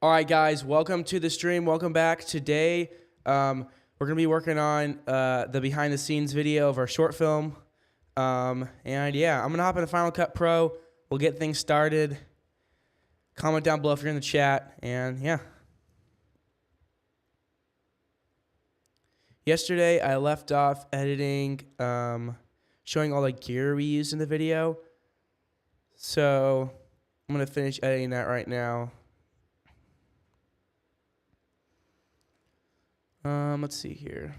All right, guys, welcome to the stream. Welcome back. Today, we're going to be working on the behind the scenes video of our short film. And yeah, I'm going to hop into Final Cut Pro. We'll get things started. Comment down below if you're in the chat. And yeah. Yesterday, I left off editing, showing all the gear we used in the video. So I'm going to finish editing that right now. Let's see here.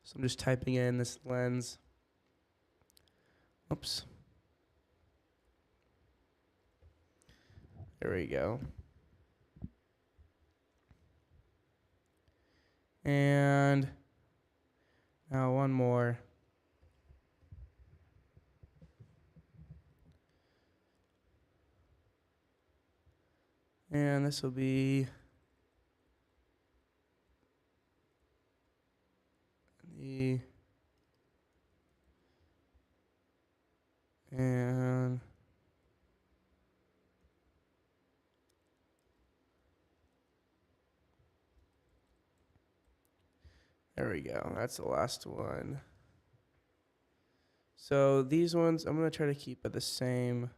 So I'm just typing in this lens. Oops. There we go. And now one more. And this will be the and there we go. That's the last one. So these ones I'm gonna try to keep at the same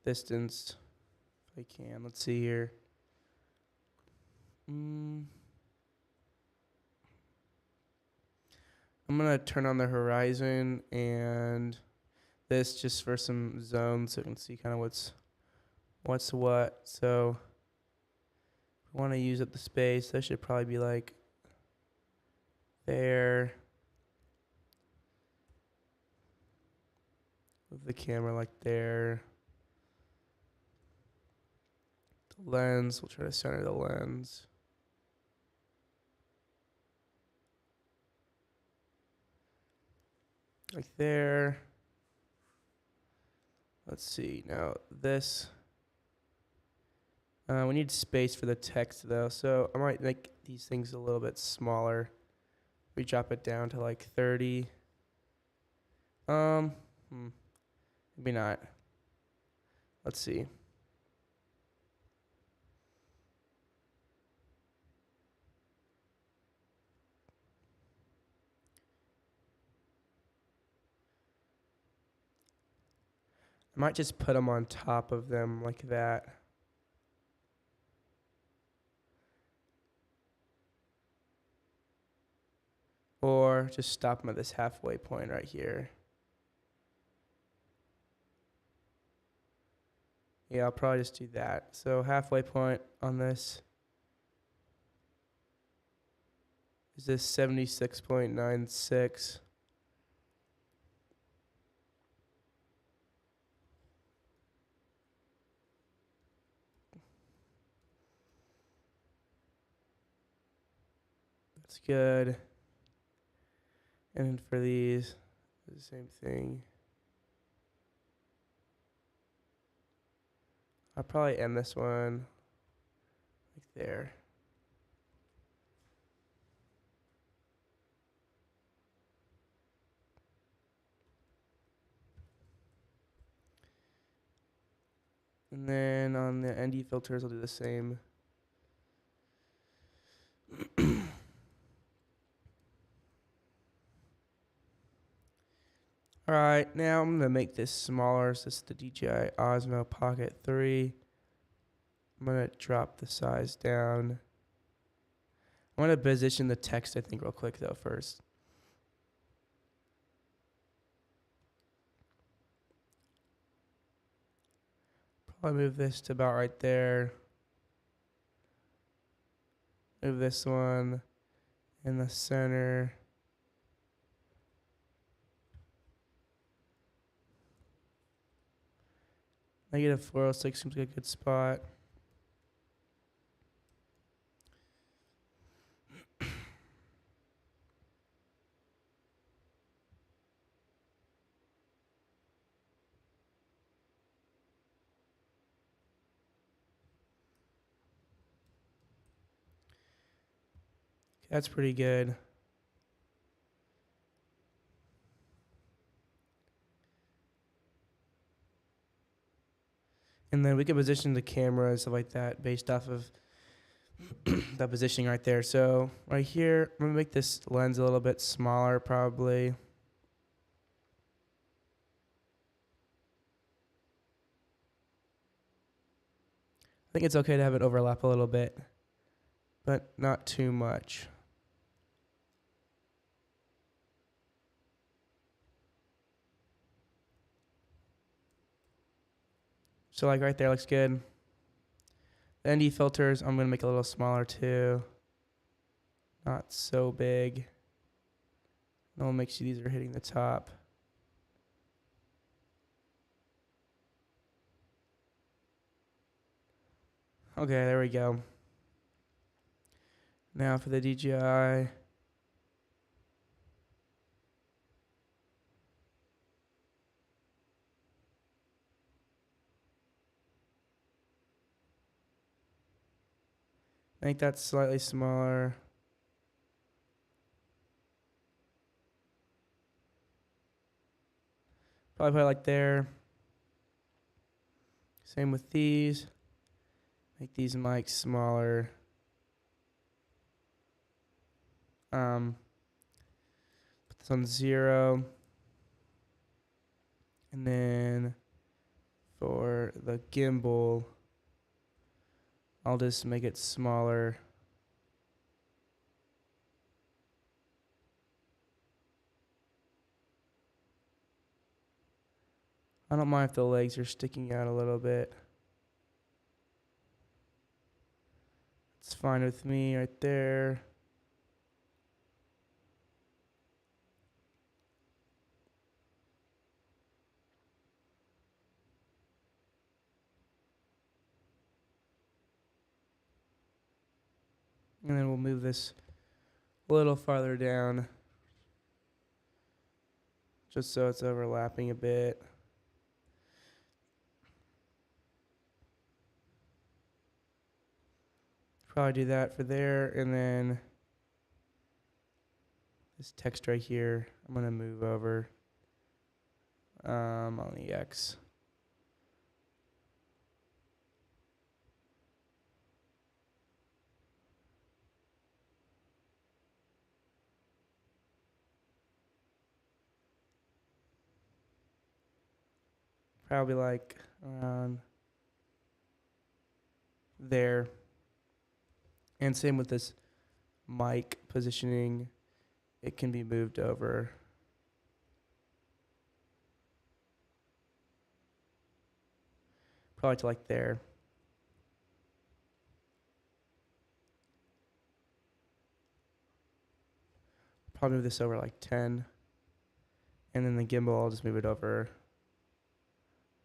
distance if I can. Let's see here. I'm gonna turn on the horizon and this just for some zones so you can see kind of what's what. So if we want to use up the space, that should probably be like there. Move the camera like there. The lens, we'll try to center the lens. Like there. Let's see, now this. We need space for the text though, so I might make these things a little bit smaller. We drop it down to like 30. Maybe not. Let's see. I might just put them on top of them like that. Or just stop them at this halfway point right here. Yeah, I'll probably just do that. So halfway point on this is this 76.96. That's good. And for these, the same thing. I'll probably end this one like there. And then on the ND filters, I'll do the same. All right, now I'm gonna make this smaller. So this is the DJI Osmo Pocket 3. I'm gonna drop the size down. I want to position the text, I think, real quick though first. Probably move this to about right there. Move this one in the center. -406 seems like a good spot. That's pretty good. And then we can position the camera and stuff like that based off of that positioning right there. So right here, I'm gonna make this lens a little bit smaller probably. I think it's okay to have it overlap a little bit, but not too much. So like right there looks good. The ND filters, I'm gonna make a little smaller too. Not so big. No, make sure these are hitting the top. Okay, there we go. Now for the DJI. Make that slightly smaller. Probably put it like there. Same with these. Make these mics smaller. Put this on 0. And then for the gimbal, I'll just make it smaller. I don't mind if the legs are sticking out a little bit. It's fine with me right there. And then we'll move this a little farther down, just so it's overlapping a bit. Probably do that for there, and then this text right here, I'm gonna move over on the X. Probably like around there. And same with this mic positioning. It can be moved over. Probably to like there. Probably move this over like 10. And then the gimbal, I'll just move it over.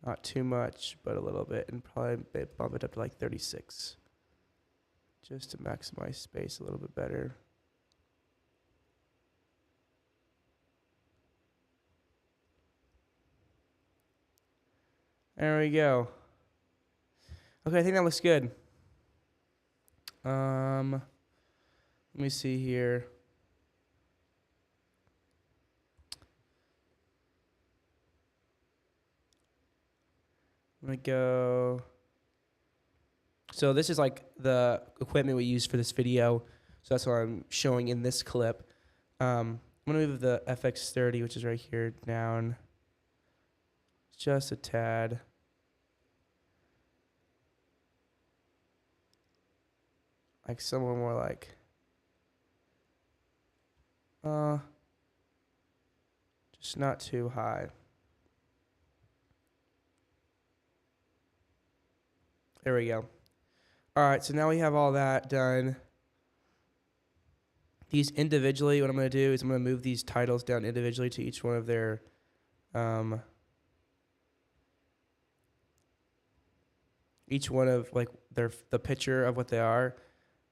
Not too much, but a little bit. And probably bump it up to like 36. Just to maximize space a little bit better. There we go. Okay, I think that looks good. Let me see here. I'm gonna go. So this is like the equipment we use for this video. So that's what I'm showing in this clip. I'm gonna move the FX30, which is right here, down just a tad. Like somewhere more like, just not too high. There we go. All right, so now we have all that done. These individually, what I'm going to do is I'm going to move these titles down individually to each one of their, each one of like the picture of what they are.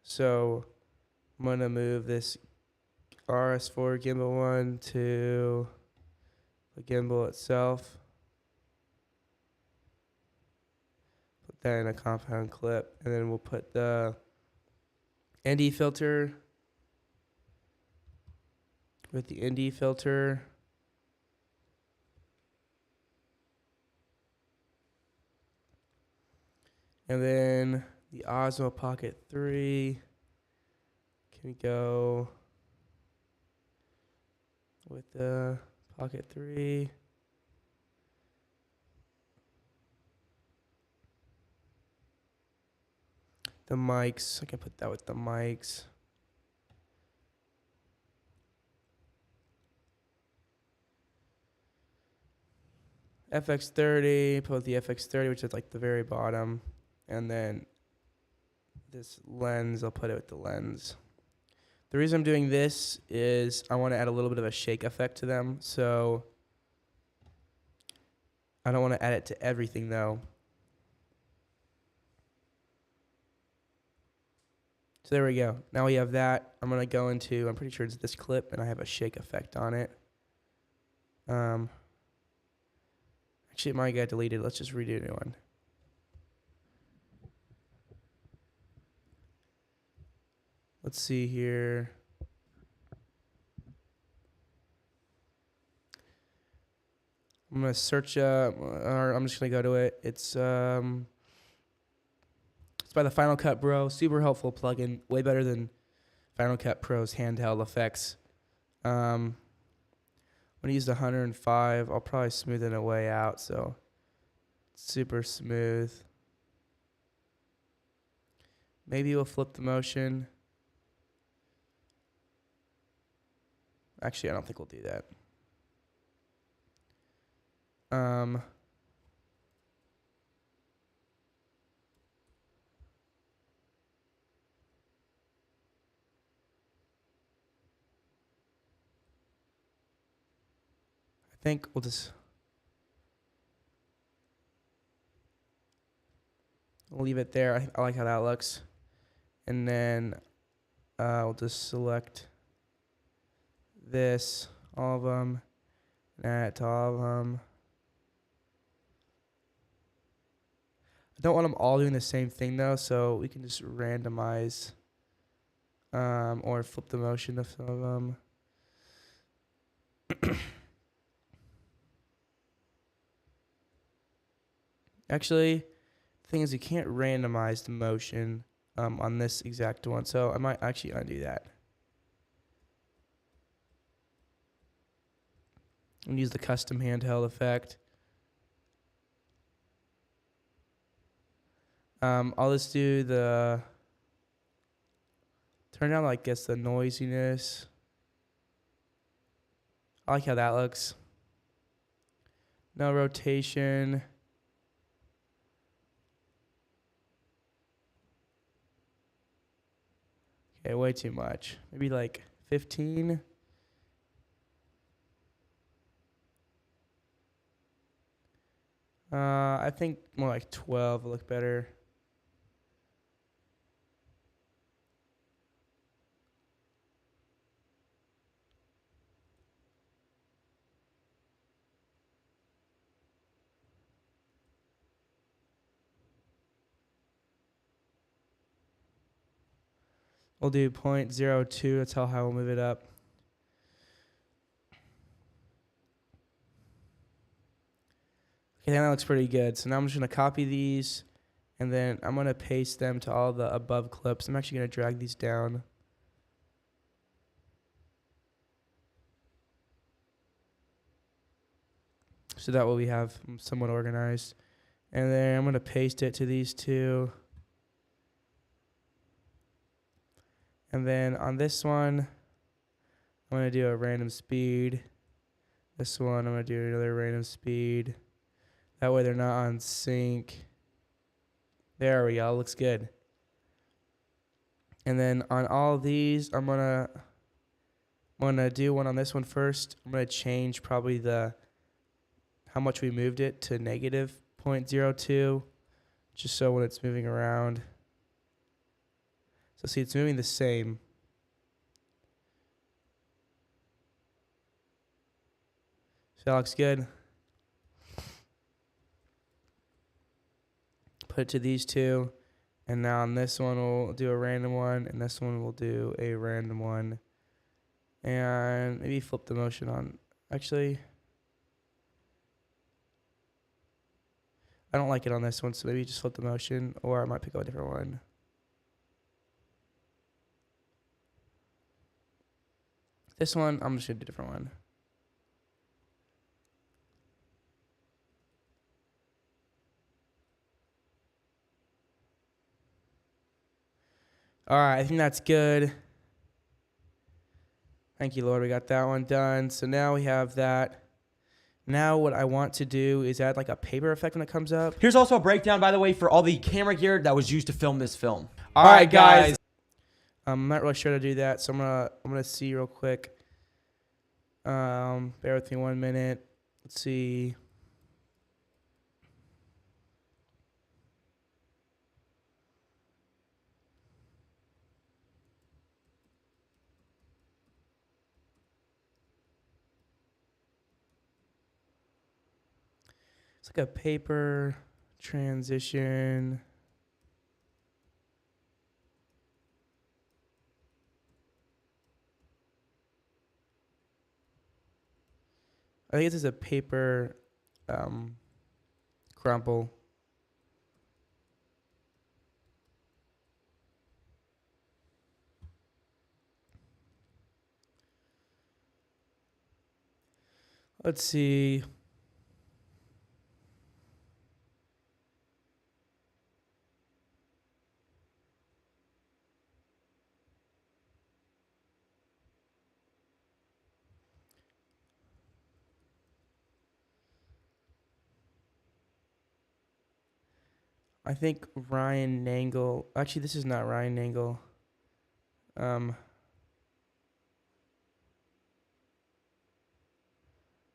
So I'm going to move this RS4 gimbal one to the gimbal itself. Put that in a compound clip, and then we'll put the ND filter with the ND filter. And then the Osmo Pocket 3. Can we go with the Pocket 3? The mics, I can put that with the mics. FX30, put the FX30, which is like the very bottom. And then this lens, I'll put it with the lens. The reason I'm doing this is I want to add a little bit of a shake effect to them. So I don't want to add it to everything though. So there we go. Now we have that. I'm going to go into, I'm pretty sure it's this clip, and I have a shake effect on it. Actually, it might get deleted. Let's just redo a new one. Let's see here. I'm going to search, or I'm just going to go to it. It's by the Final Cut Pro. Super helpful plugin. Way better than Final Cut Pro's handheld effects. I'm going to use the 105. I'll probably smooth it way out, so it's super smooth. Maybe we'll flip the motion. Actually, I don't think we'll do that. I think we'll just leave it there. I like how that looks. And then we'll just select this, all of them, and add it to all of them. I don't want them all doing the same thing though, so we can just randomize or flip the motion of some of them. Actually, the thing is you can't randomize the motion on this exact one, so I might actually undo that. And use the custom handheld effect. I'll just do the turn down, I guess, the noisiness. I like how that looks. No rotation. Okay, way too much. Maybe like 15. I think more like 12 will look better. We'll do 0.02. That's how high we'll move it up. Okay, that looks pretty good. So now I'm just going to copy these, and then I'm going to paste them to all the above clips. I'm actually going to drag these down. So that way we have somewhat organized. And then I'm going to paste it to these two. And then on this one, I'm going to do a random speed. This one, I'm going to do another random speed. That way they're not on sync. There we go. Looks good. And then on all of these, I'm gonna do one on this one first. I'm gonna change probably how much we moved it to negative 0.02, just so when it's moving around. So see, it's moving the same. So that looks good. Put it to these two. And now on this one, we'll do a random one. And this one, we'll do a random one. And maybe flip the motion on. Actually, I don't like it on this one, so maybe just flip the motion, or I might pick up a different one. This one, I'm just going to do a different one. All right, I think that's good. Thank you, Lord. We got that one done. So now we have that. Now what I want to do is add like a paper effect when it comes up. Here's also a breakdown, by the way, for all the camera gear that was used to film this film. All right, guys. I'm not really sure to do that, so I'm gonna see real quick. Bear with me 1 minute. Let's see. It's like a paper transition. I think this is a paper crumple. Let's see. I think Ryan Nangle. Actually, this is not Ryan Nangle. Let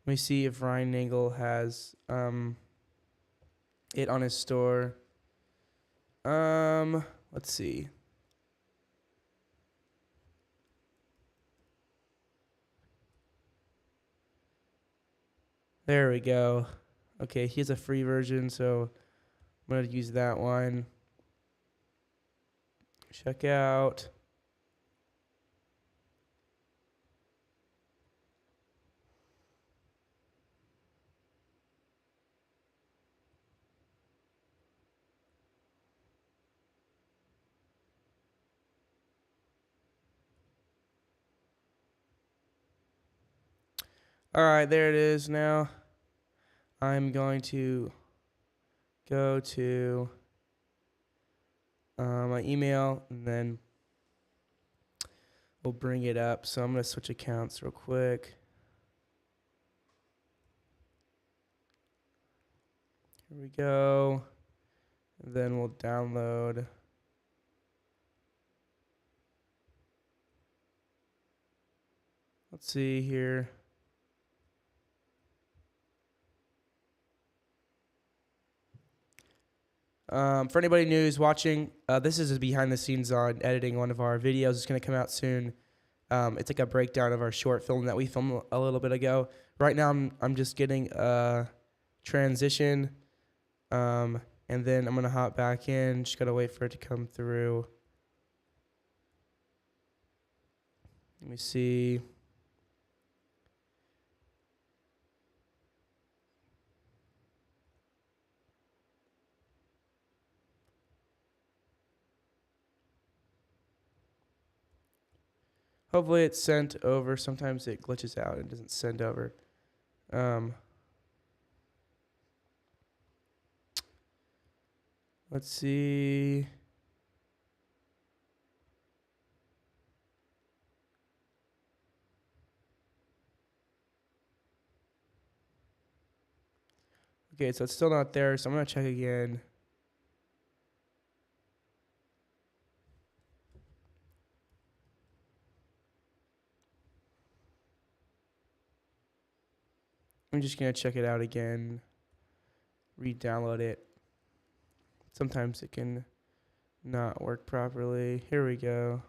me see if Ryan Nangle has it on his store. Let's see. There we go. Okay, he has a free version, so I'm going to use that one. Check out. All right, there it is now. I'm going to go to my email, and then we'll bring it up. So I'm going to switch accounts real quick. Here we go. And then we'll download. Let's see here. For anybody new who's watching, this is a behind the scenes on editing one of our videos. It's going to come out soon. It's like a breakdown of our short film that we filmed a little bit ago. Right now, I'm just getting a transition, and then I'm going to hop back in. Just got to wait for it to come through. Let me see. Hopefully it's sent over. Sometimes it glitches out and doesn't send over. Let's see. Okay, so it's still not there, so I'm going to check again. I'm just going to check it out again, re-download it. Sometimes it can not work properly. Here we go.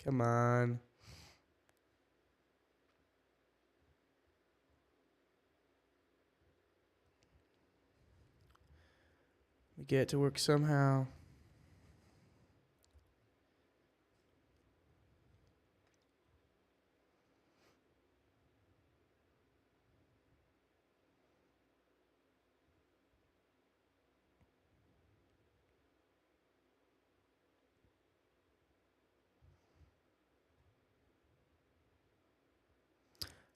Come on. We get it to work somehow.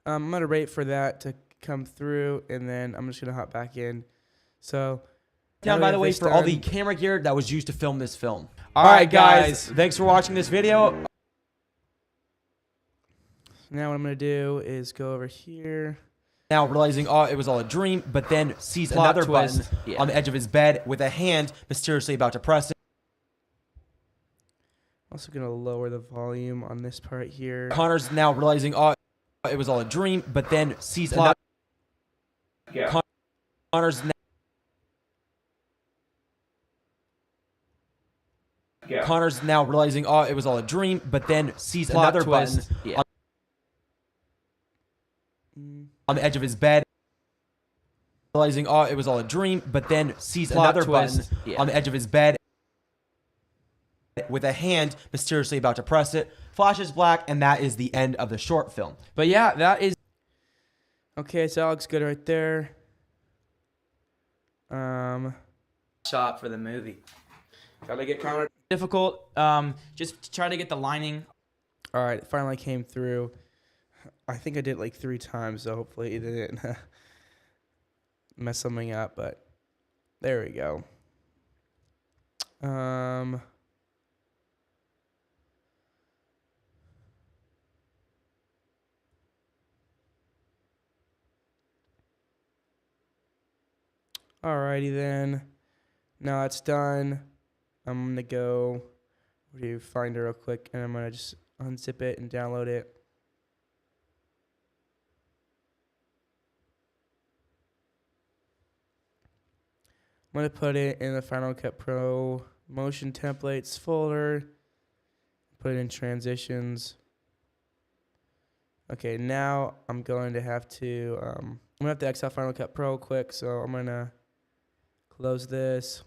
I'm gonna wait for that to come through, and then I'm just gonna hop back in. So, Down, by the way, for all the camera gear that was used to film this film. All right, guys. Thanks for watching this video. Now what I'm gonna do is go over here. Now realizing, oh, it was all a dream, but then sees Plot another twist. button on the edge of his bed with a hand mysteriously about to press it. Also gonna lower the volume on this part here. Connor's now realizing, oh, it was all a dream, but then sees another. Yeah. Connor's now. Yeah. Connor's now realizing, oh, it was all a dream, but then sees another twist. button Yeah. on the edge of his bed. Realizing, oh, it was all a dream, but then sees Plot another twist. button Yeah. on the edge of his bed with a hand mysteriously about to press it. Flashes black, and that is the end of the short film. But yeah, that is. Okay, so that looks good right there. Shot for the movie. Gotta get Connor. Difficult. Just to try to get the lining. All right, it finally came through. I think I did it like 3 times, so hopefully it didn't mess something up. But there we go. Alrighty then. Now it's done. I'm gonna go to Finder real quick, and I'm gonna just unzip it and download it. I'm gonna put it in the Final Cut Pro motion templates folder. Put it in transitions. Okay, now I'm going to have to I'm gonna have to exit Final Cut Pro quick, so I'm gonna close this.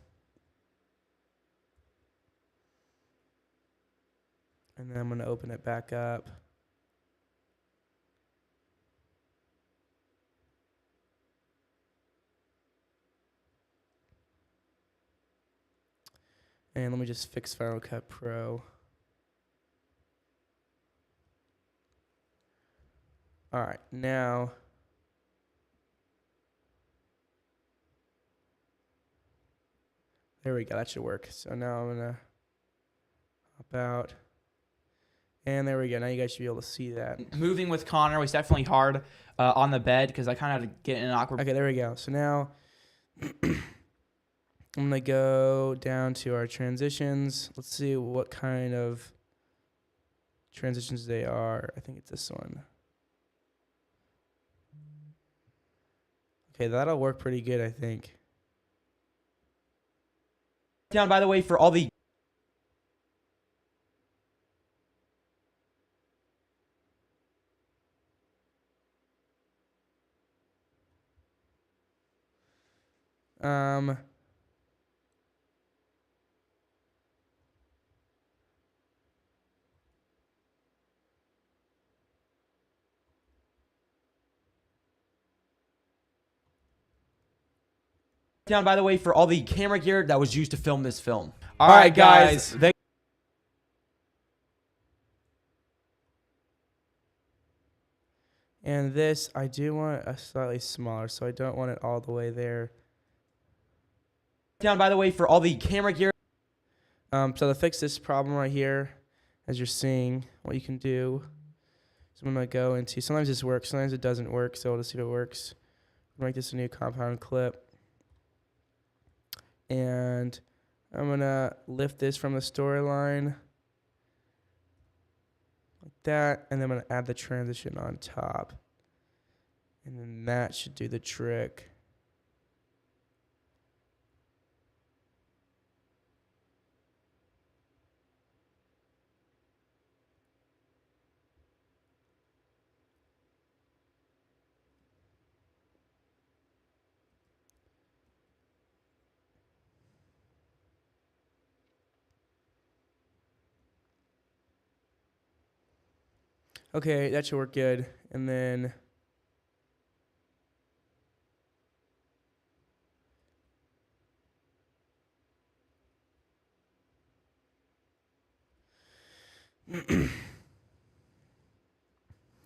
And then I'm gonna open it back up. And let me just fix Final Cut Pro. All right, now there we go. That should work. So now I'm gonna hop out, and there we go. Now you guys should be able to see that. Moving with Connor was definitely hard on the bed because I kind of had to get in an awkward. Okay, there we go. So now I'm gonna go down to our transitions. Let's see what kind of transitions they are. I think it's this one. Okay, that'll work pretty good, I think. Down, by the way, for all the down, by the way, for all the camera gear that was used to film this film. All right, guys. And this, I do want a slightly smaller, so I don't want it all the way there. Down, by the way, for all the camera gear. So to fix this problem right here, as you're seeing, what you can do, so I'm gonna go into, sometimes this works, sometimes it doesn't work, so we'll just see if it works. Make this a new compound clip. And I'm gonna lift this from the storyline like that, and then I'm gonna add the transition on top. And then that should do the trick. Okay, that should work good. And then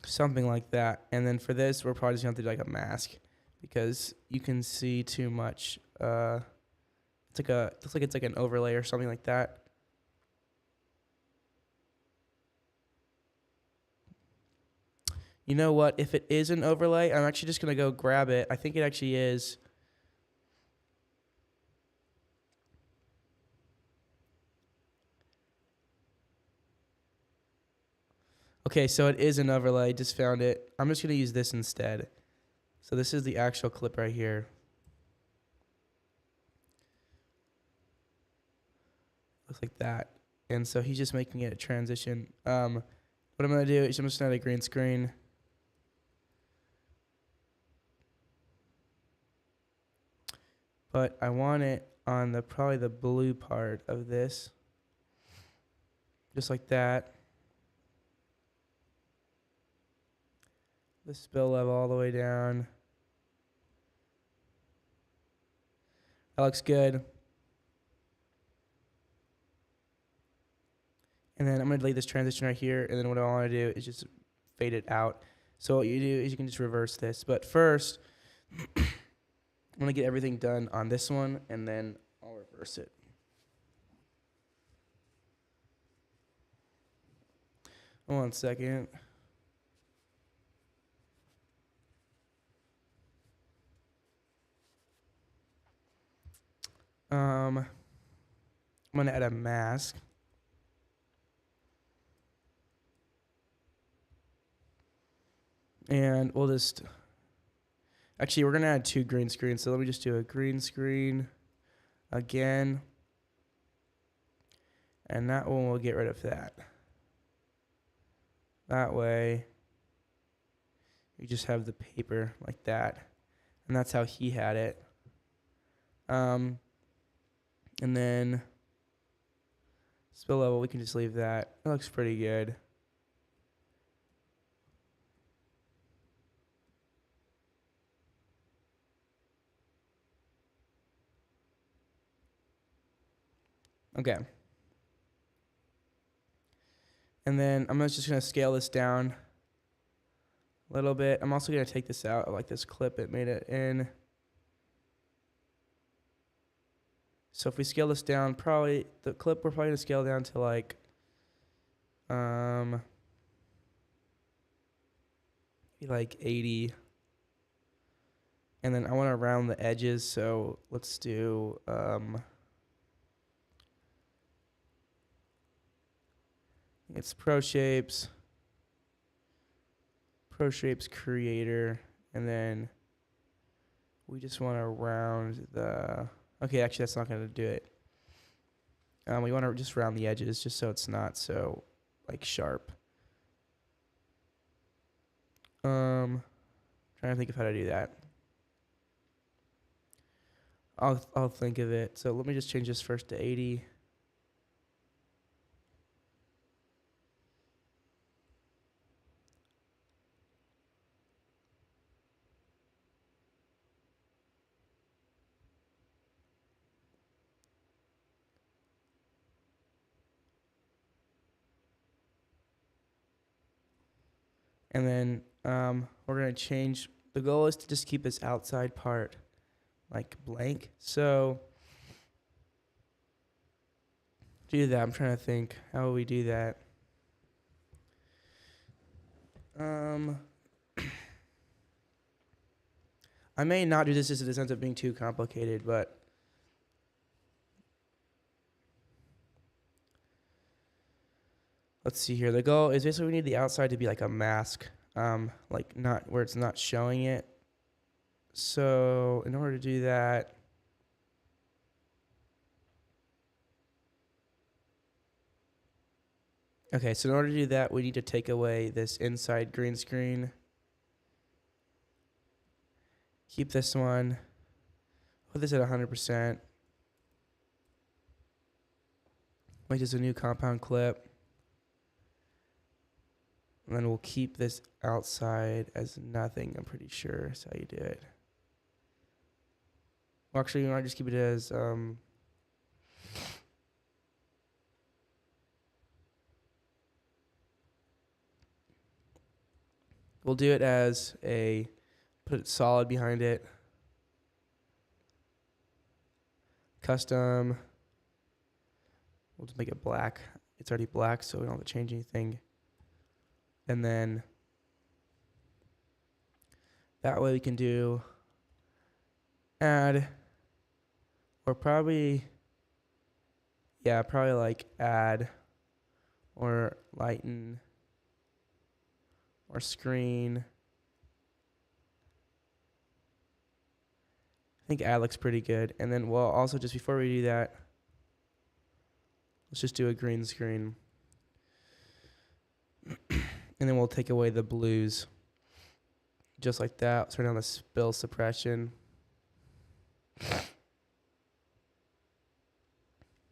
something like that. And then for this, we're probably just gonna have to do like a mask because you can see too much. Looks like it's like an overlay or something like that. You know what? If it is an overlay, I'm actually just gonna go grab it. I think it actually is. Okay, so it is an overlay. Just found it. I'm just gonna use this instead. So this is the actual clip right here. Looks like that. And so he's just making it a transition. What I'm gonna do is I'm just gonna add a green screen. But I want it on the probably the blue part of this. Just like that. The spill level all the way down. That looks good. And then I'm going to delete this transition right here. And then what I want to do is just fade it out. So what you do is you can just reverse this. But first, I'm going to get everything done on this one. And then I'll reverse it. One second. I'm going to add a mask. And we'll just, actually, we're going to add 2 green screens. So let me just do a green screen again. And that one, we'll get rid of that. That way, you just have the paper like that. And that's how he had it. And then spill level, we can just leave that. It looks pretty good. Okay. And then I'm just going to scale this down a little bit. I'm also going to take this out. I like this clip it made it in. So if we scale this down, probably the clip we're probably going to scale down to like like 80. And then I want to round the edges, so let's do it's Pro Shapes Creator, and then we just want to round the, okay, actually that's not going to do it. We want to just round the edges just so it's not so like sharp. Trying to think of how to do that. I'll think of it. So let me just change this first to 80. And then we're going to change. The goal is to just keep this outside part like blank. So do that. I'm trying to think. How will we do that? I may not do this just in the sense of being too complicated, but let's see here. The goal is basically we need the outside to be like a mask, like not where it's not showing it. So in order to do that, okay, so in order to do that, we need to take away this inside green screen. Keep this one. Put this at 100%. Make this a new compound clip. And then we'll keep this outside as nothing, I'm pretty sure is how you do it. Well, actually, you might just keep it as, we'll do it as a, put it solid behind it. Custom. We'll just make it black. It's already black, so we don't have to change anything. And then that way we can do add, or probably, yeah, probably like add or lighten or screen. I think add looks pretty good. And then, well, also just before we do that, let's just do a green screen. And then we'll take away the blues. Just like that. Turn on the spill suppression.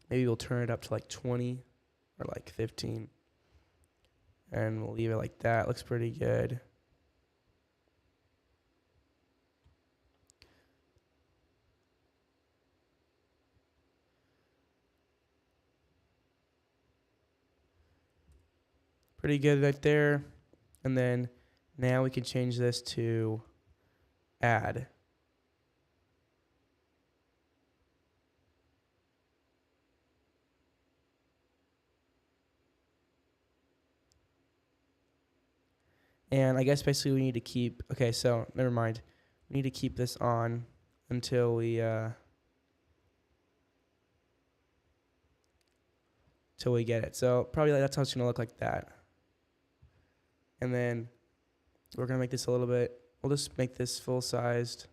Maybe we'll turn it up to like 20 or like 15. And we'll leave it like that. Looks pretty good. Pretty good right there. And then now we can change this to add. And I guess basically we need to keep, okay, so never mind. We need to keep this on until we get it. So probably that's how it's gonna look, like that. And then we're gonna make this a little bit, we'll just make this full sized.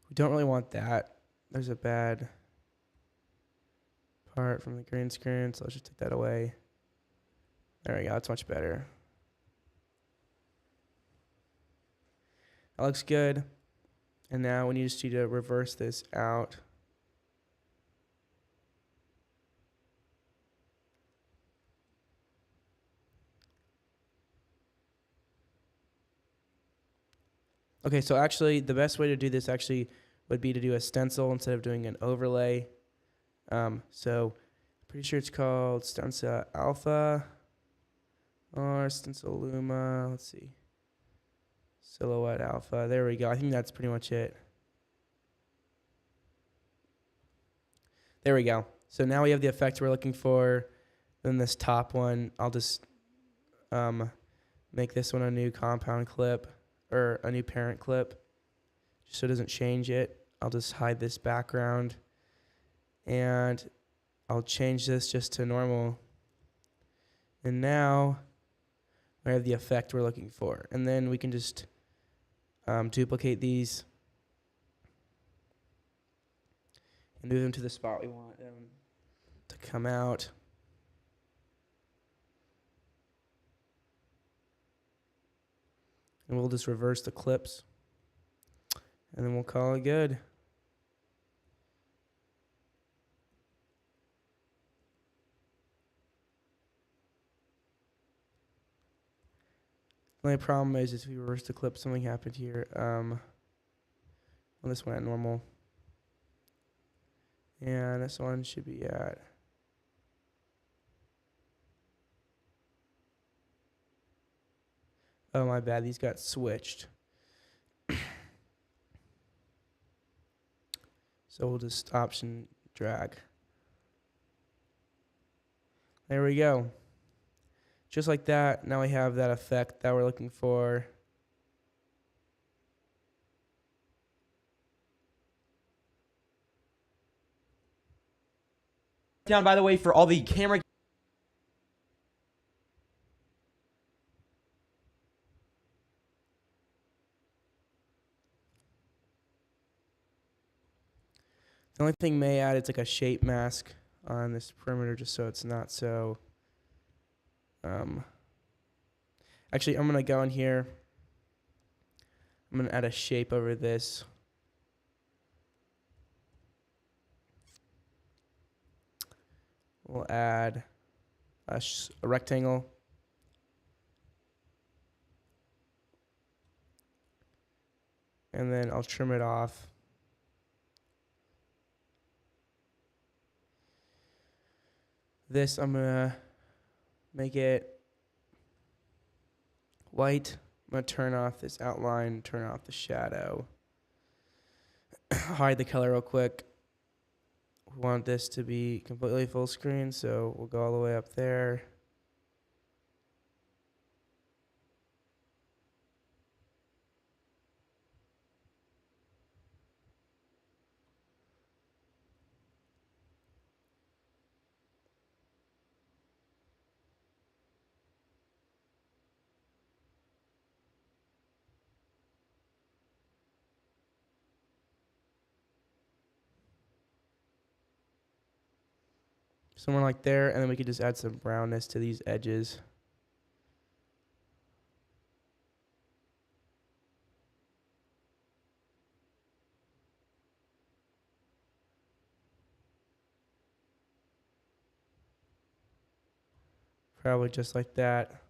We don't really want that. There's a bad part from the green screen, so let's just take that away. There we go, that's much better. That looks good. And now we just need to reverse this out. Okay, so actually the best way to do this actually would be to do a stencil instead of doing an overlay. So pretty sure it's called Stencil Alpha or Stencil Luma. Let's see. Silhouette Alpha. There we go. I think that's pretty much it. There we go. So now we have the effect we're looking for. Then this top one, I'll just make this one a new compound clip or a new parent clip just so it doesn't change it. I'll just hide this background and I'll change this just to normal. And now we have the effect we're looking for. And then we can just duplicate these and move them to the spot we want them to come out. And we'll just reverse the clips. And then we'll call it good. The only problem is if we reverse the clip, something happened here. Well, this one at normal. And this one should be at oh, my bad. These got switched. So we'll just option drag. There we go. Just like that. Now we have that effect that we're looking for. Down, by the way, for all the camera. The only thing may add is like a shape mask on this perimeter just so it's not so actually I'm gonna go in here. I'm going to add a shape over this. We'll add a rectangle. And then I'll trim it off. This, I'm going to make it white. I'm going to turn off this outline, turn off the shadow. Hide the color real quick. We want this to be completely full screen, so we'll go all the way up there. Somewhere like there, and then we could just add some brownness to these edges. Probably just like that.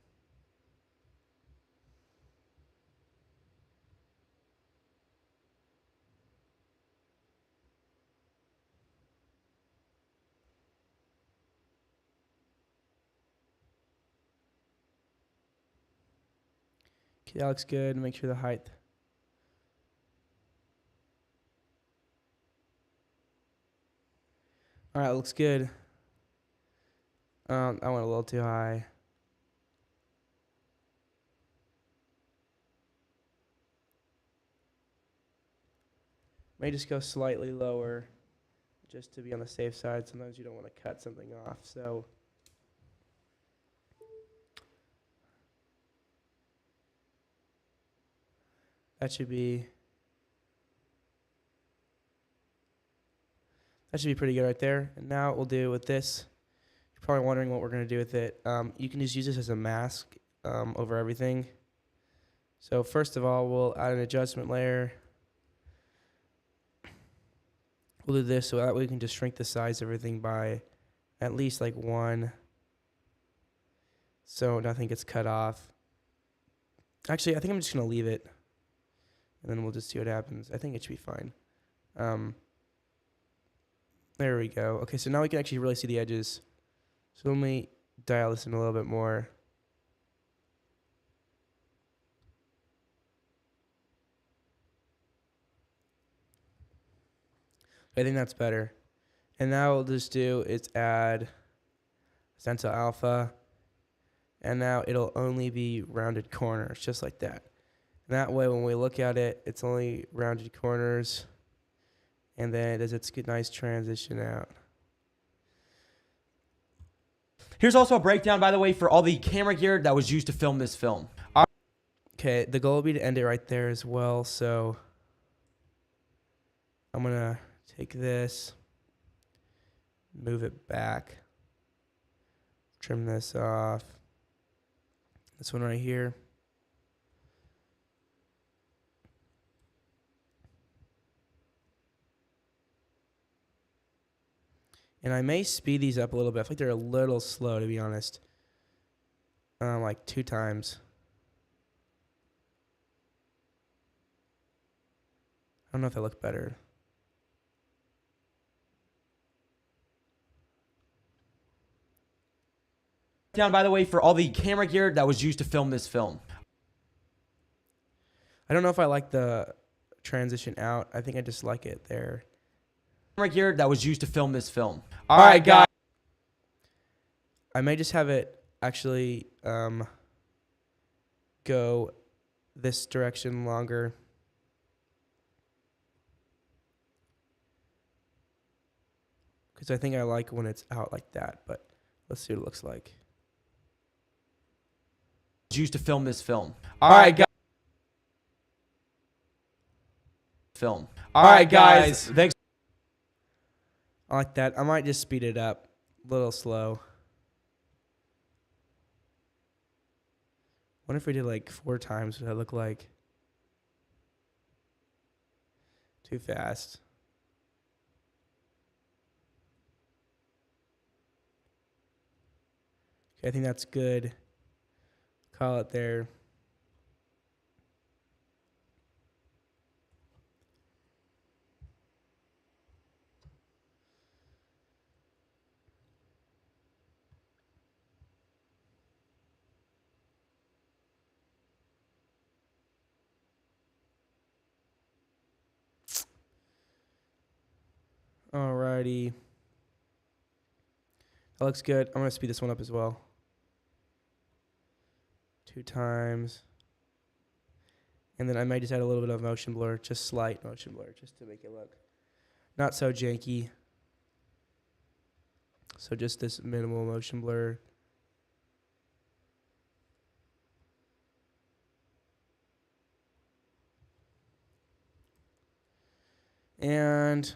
Okay, that looks good. Make sure the height. All right, looks good. I went a little too high. May just go slightly lower, just to be on the safe side. Sometimes you don't want to cut something off, so. That should be pretty good right there. And now what we'll do with this, you're probably wondering what we're going to do with it. You can just use this as a mask over everything. So first of all, we'll add an adjustment layer. We'll do this so that way we can just shrink the size of everything by at least like 1, so nothing gets cut off. Actually, I think I'm just going to leave it, and then we'll just see what happens. I think it should be fine. There we go. Okay, so now we can actually really see the edges. So let me dial this in a little bit more. I think that's better. And now what we'll just do is add stencil alpha. And now it'll only be rounded corners, just like that. And that way when we look at it, it's only rounded corners. And then it does its good, nice transition out. Here's also a breakdown, by the way, for all the camera gear that was used to film this film. Okay, the goal will be to end it right there as well. So I'm going to take this, move it back, trim this off. This one right here. And I may speed these up a little bit. I feel like they're a little slow, to be honest. Like 2 times. I don't know if they look better. Down, by the way, for all the camera gear that was used to film this film. I don't know if I like the transition out. I think I just like it there. Camera gear that was used to film this film. All right, guys. I may just have it actually go this direction longer. Because I think I like when it's out like that, but let's see what it looks like. Used to film this film. All right, guys. Film. All right, guys. Thanks. I like that. I might just speed it up a little slow. What if we did like 4 times? What would that look like? Too fast. Okay, I think that's good. Call it there. Alrighty. That looks good. I'm going to speed this one up as well. 2 times. And then I might just add a little bit of motion blur, just slight motion blur, just to make it look not so janky. So just this minimal motion blur. And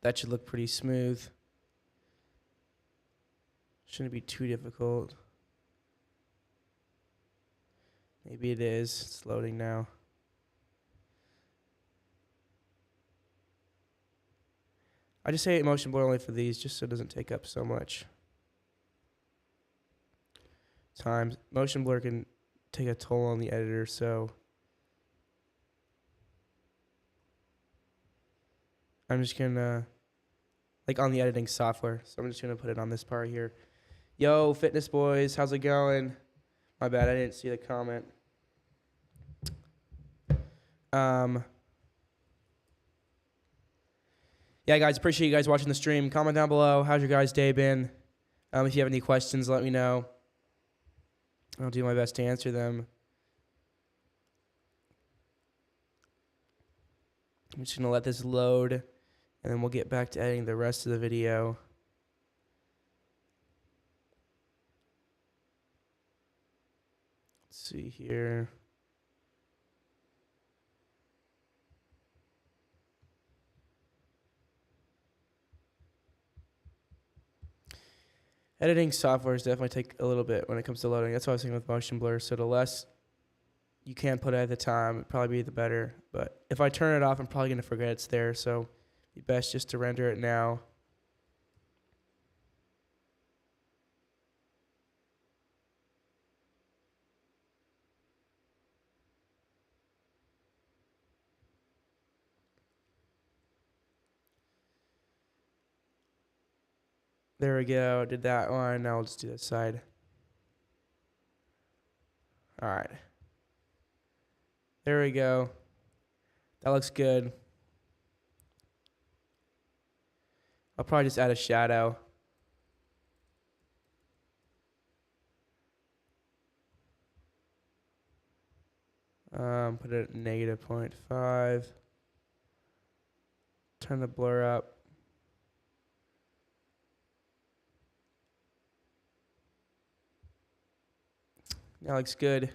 that should look pretty smooth. Shouldn't be too difficult. Maybe it is. It's loading now. I just say motion blur only for these, just so it doesn't take up so much time. Motion blur can take a toll on the editor, so I'm just gonna, like on the editing software, so I'm just gonna put it on this part here. Yo, fitness boys, how's it going? My bad, I didn't see the comment. Yeah, guys, appreciate you guys watching the stream. Comment down below. How's your guys' day been? If you have any questions, let me know. I'll do my best to answer them. I'm just going to let this load, and then we'll get back to editing the rest of the video. Let's see here. Editing software definitely take a little bit when it comes to loading. That's what I was thinking with motion blur. So the less you can put it at the time, it'd probably be the better. But if I turn it off, I'm probably going to forget it's there. So it'd be best just to render it now. There we go. Did that one. Now I'll just do this side. All right. There we go. That looks good. I'll probably just add a shadow. Put it at -0.5. Turn the blur up. That looks good.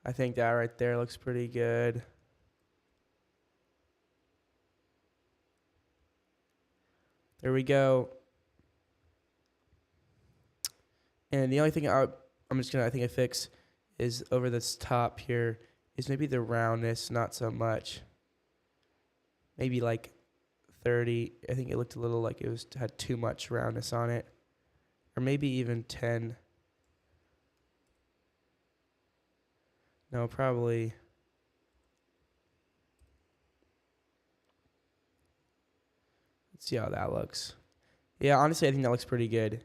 I think that right there looks pretty good. There we go. And the only thing I'm just gonna, I think I fix is over this top here is maybe the roundness, not so much. Maybe like 30. I think it looked a little like it had too much roundness on it. Or maybe even 10. No, probably. Let's see how that looks. Yeah, honestly, I think that looks pretty good.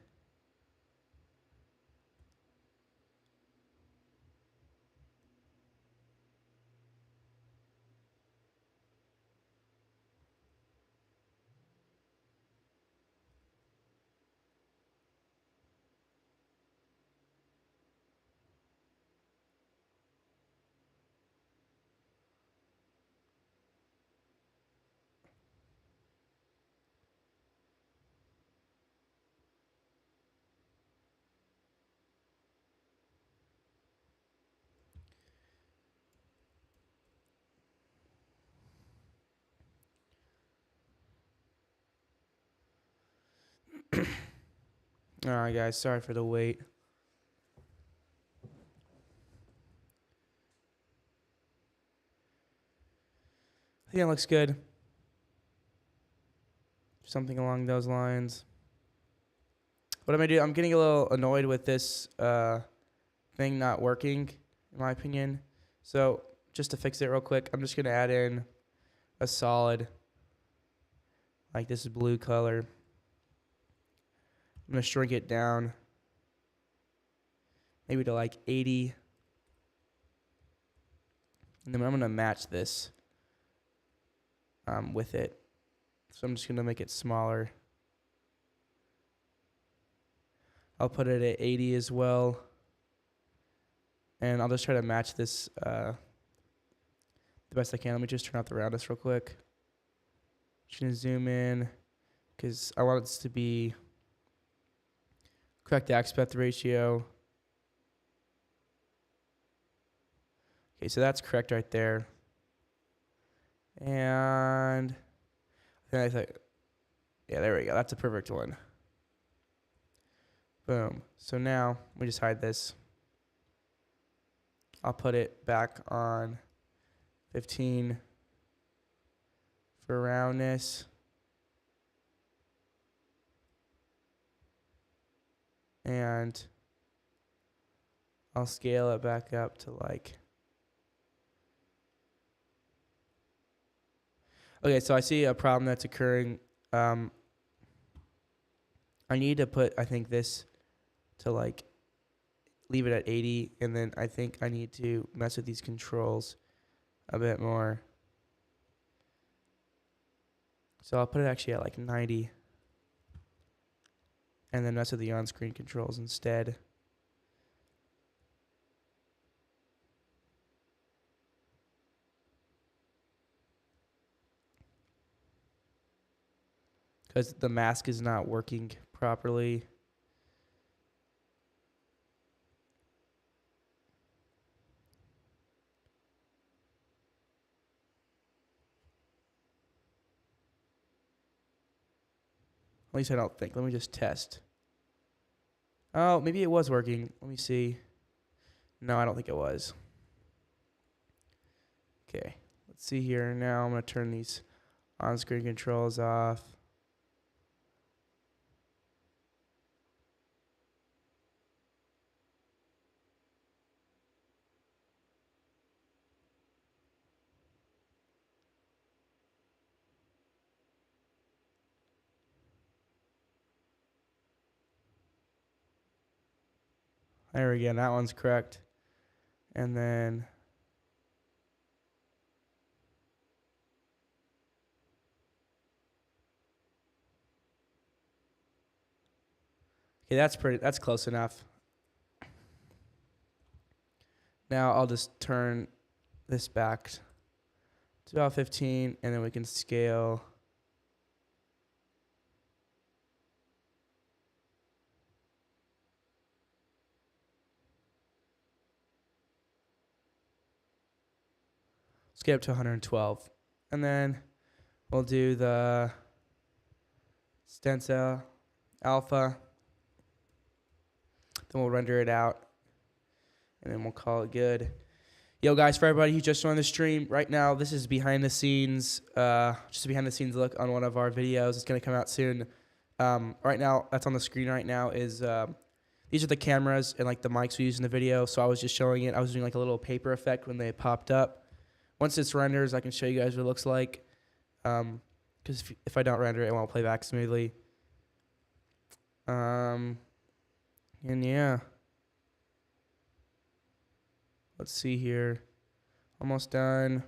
All right, guys. Sorry for the wait. I think it looks good. Something along those lines. What am I doing? I'm getting a little annoyed with this thing not working, in my opinion. So just to fix it real quick, I'm just going to add in a solid, like this blue color. I'm going to shrink it down, maybe to like 80. And then I'm going to match this with it. So I'm just going to make it smaller. I'll put it at 80 as well. And I'll just try to match this the best I can. Let me just turn off the roundness real quick. Just going to zoom in because I want it to be correct aspect ratio. Okay, so that's correct right there. And then I thought, yeah, there we go. That's a perfect one. Boom. So now we just hide this. I'll put it back on 15 for roundness. And I'll scale it back up to like. Okay, so I see a problem that's occurring. I need to put, I think, this to like leave it at 80, and then I think I need to mess with these controls a bit more. So I'll put it actually at like 90, and then mess with the on-screen controls instead. Because the mask is not working properly. At least I don't think. Let me just test. Oh, maybe it was working. Let me see. No, I don't think it was. Okay, let's see here. Now I'm going to turn these on-screen controls off. There we go. That one's correct. And then okay, that's close enough. Now I'll just turn this back to about 15, and then we can scale. Let's get up to 112. And then we'll do the stencil alpha. Then we'll render it out. And then we'll call it good. Yo, guys, for everybody who just joined the stream, right now, this is behind the scenes, just a behind the scenes look on one of our videos. It's going to come out soon. Right now, that's on the screen right now is, these are the cameras and like the mics we use in the video. So I was just showing it. I was doing like a little paper effect when they popped up. Once it's renders, I can show you guys what it looks like. Because if I don't render it, it won't play back smoothly. And yeah. Let's see here. Almost done.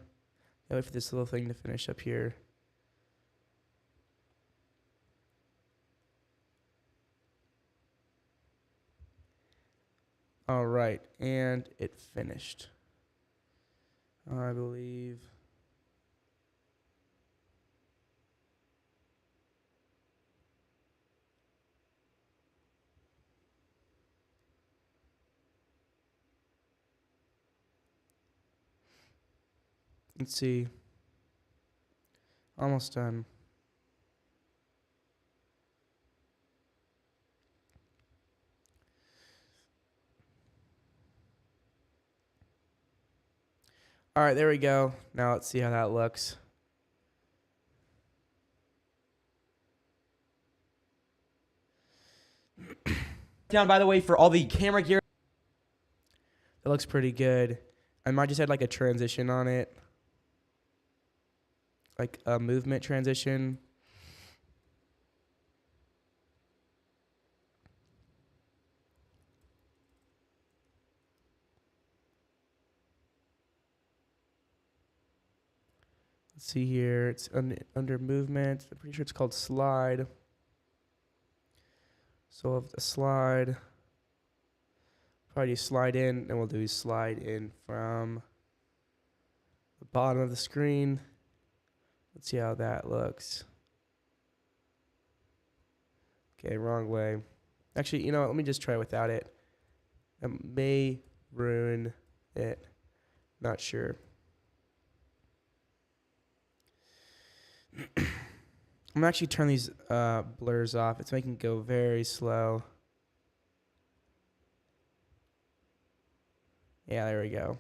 Yeah, wait for this little thing to finish up here. All right, and it finished. I believe. Let's see. Almost done. All right, there we go. Now let's see how that looks. Down, by the way, for all the camera gear. It looks pretty good. I might just add like a transition on it. Like a movement transition. Let's see here. It's under movement. I'm pretty sure it's called slide. So we'll have the slide. Probably do slide in, and we'll do slide in from the bottom of the screen. Let's see how that looks. Okay, wrong way. Actually, you know what? Let me just try without it. That may ruin it. Not sure. I'm gonna actually turn these blurs off. It's making it go very slow. Yeah, there we go.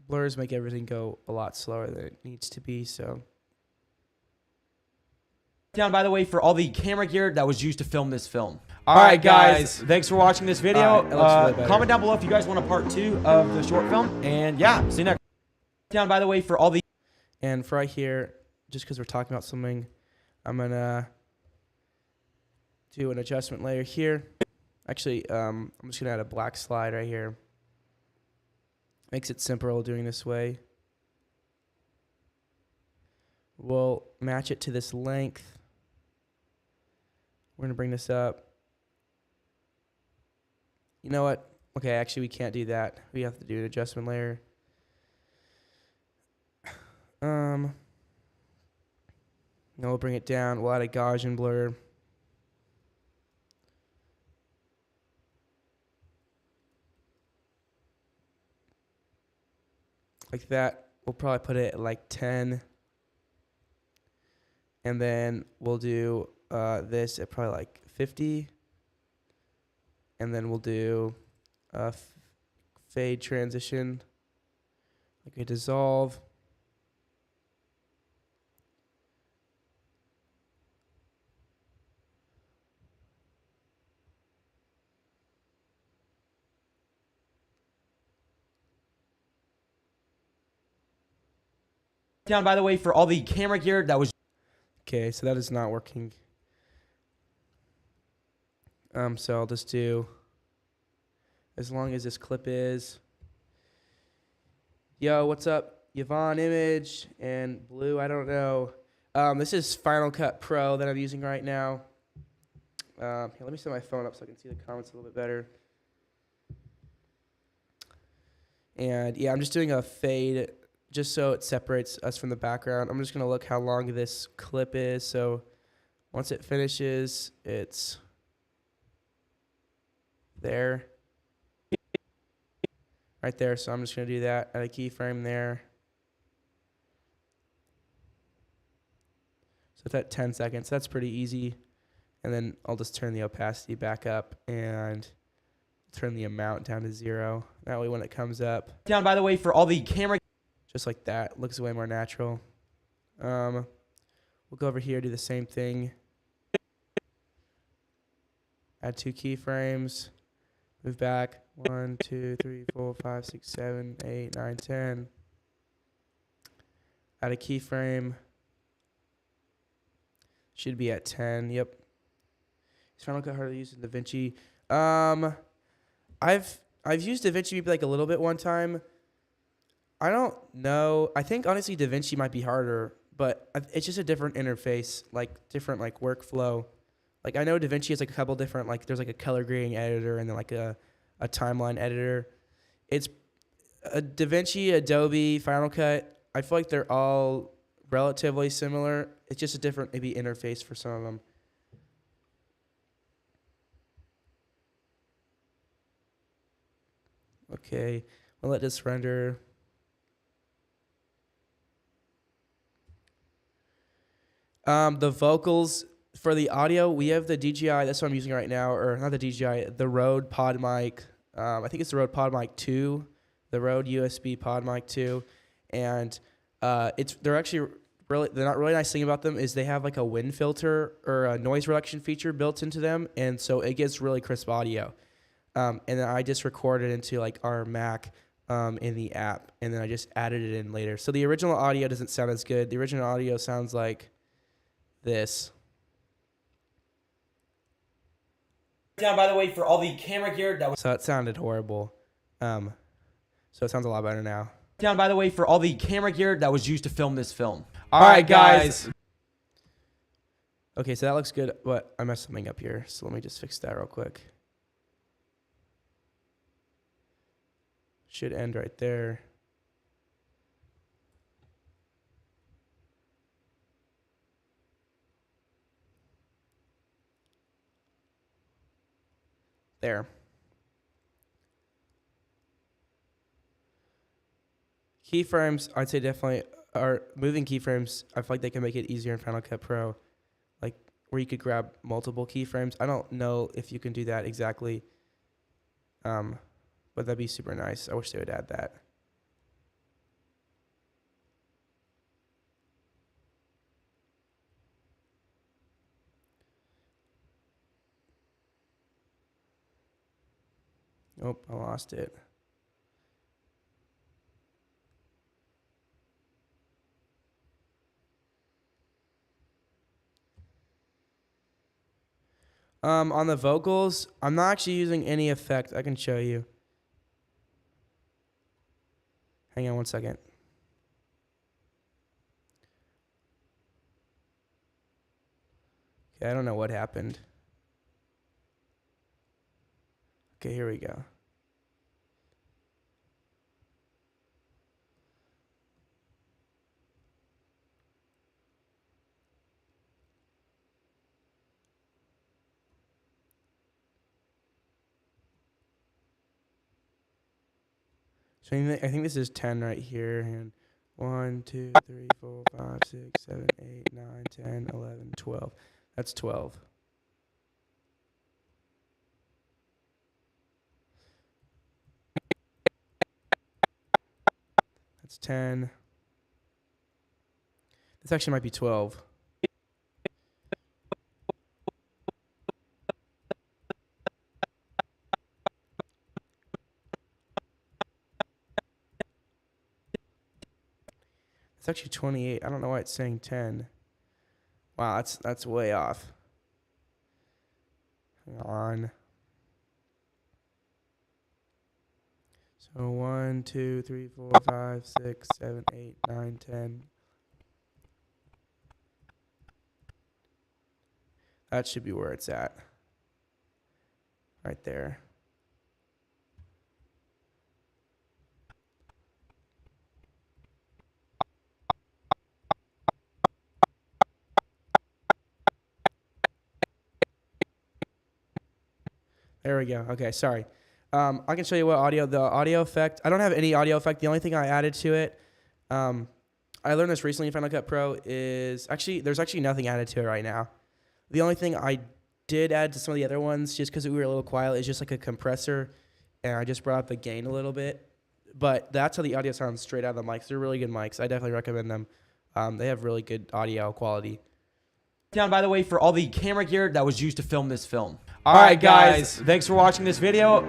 Blurs make everything go a lot slower than it needs to be, so. Down, by the way, for all the camera gear that was used to film this film. All right, guys. Thanks for watching this video. All right, it looks really better. Comment down below if you guys want a part 2 of the short film. And yeah, see you next. Down, by the way, for all the. And for right here, just because we're talking about something, I'm going to do an adjustment layer here. Actually, I'm just going to add a black slide right here. Makes it simpler doing this way. We'll match it to this length. We're going to bring this up. You know what? Okay, actually, we can't do that. We have to do an adjustment layer. No, we'll bring it down. We'll add a Gaussian blur. Like that. We'll probably put it at like 10. And then we'll do this at probably like 50. And then we'll do a fade transition, like a dissolve. Down, by the way, for all the camera gear that was. Okay, so that is not working. So I'll just do, as long as this clip is. Yo, what's up? Yvonne Image and Blue, I don't know. This is Final Cut Pro that I'm using right now. Here, let me set my phone up so I can see the comments a little bit better. And yeah, I'm just doing a fade just so it separates us from the background. I'm just going to look how long this clip is. So once it finishes, it's there. Right there. So I'm just going to do that at a keyframe there. So it's at 10 seconds. That's pretty easy. And then I'll just turn the opacity back up and turn the amount down to 0. That way when it comes up. Down, by the way, for all the camera. Just like that. Looks way more natural. We'll go over here, do the same thing. Add 2 keyframes. Move back. 1, 2, 3, 4, 5, 6, 7, 8, 9, 10. Add a keyframe. Should be at 10. Yep. Is Final Cut hard to use in DaVinci? I've used DaVinci maybe like a little bit one time. I don't know. I think honestly DaVinci might be harder, but it's just a different interface, like different like workflow. Like I know DaVinci has like a couple different, like there's like a color grading editor and then like a timeline editor. It's DaVinci, Adobe, Final Cut. I feel like they're all relatively similar. It's just a different maybe interface for some of them. Okay, we'll let this render. The vocals for the audio, we have the DJI. That's what I'm using right now, or not the DJI, the Rode Pod Mic. I think it's the Rode Pod Mic 2, the Rode USB Pod Mic 2, and they're actually really the not really nice thing about them is they have like a wind filter or a noise reduction feature built into them, and so it gets really crisp audio. And then I just recorded into like our Mac in the app, and then I just added it in later. So the original audio doesn't sound as good. The original audio sounds like this. Down, by the way, for all the camera gear that was So it sounded horrible. So it sounds a lot better now. down, by the way, for all the camera gear that was used to film this film. All right, guys. Okay, so that looks good, but I messed something up here. So let me just fix that real quick. Should end right there. There. Keyframes, I'd say definitely are moving keyframes. I feel like they can make it easier in Final Cut Pro, like where you could grab multiple keyframes. I don't know if you can do that exactly, but that'd be super nice. I wish they would add that. Oh, I lost it. On the vocals, I'm not actually using any effect. I can show you. Hang on one second. Okay, I don't know what happened. Okay, here we go. So I think this is 10 right here. And 1, 2, 3, 4, 5, 6, 7, 8, 9, 10, 11, 12. That's 12. That's 10. This actually might be 12. It's actually 28. I don't know why it's saying 10. Wow, that's way off. Hang on. So 1, 2, 3, 4, 5, 6, 7, 8, 9, 10. That should be where it's at. Right there. There we go. Okay, sorry. I can show you the audio effect. I don't have any audio effect. The only thing I added to it, I learned this recently in Final Cut Pro, is there's actually nothing added to it right now. The only thing I did add to some of the other ones, just because we were a little quiet, is just like a compressor, and I just brought up the gain a little bit. But that's how the audio sounds straight out of the mics. They're really good mics. I definitely recommend them. They have really good audio quality. Down, by the way, for all the camera gear that was used to film this film. All right, guys. Thanks for watching this video.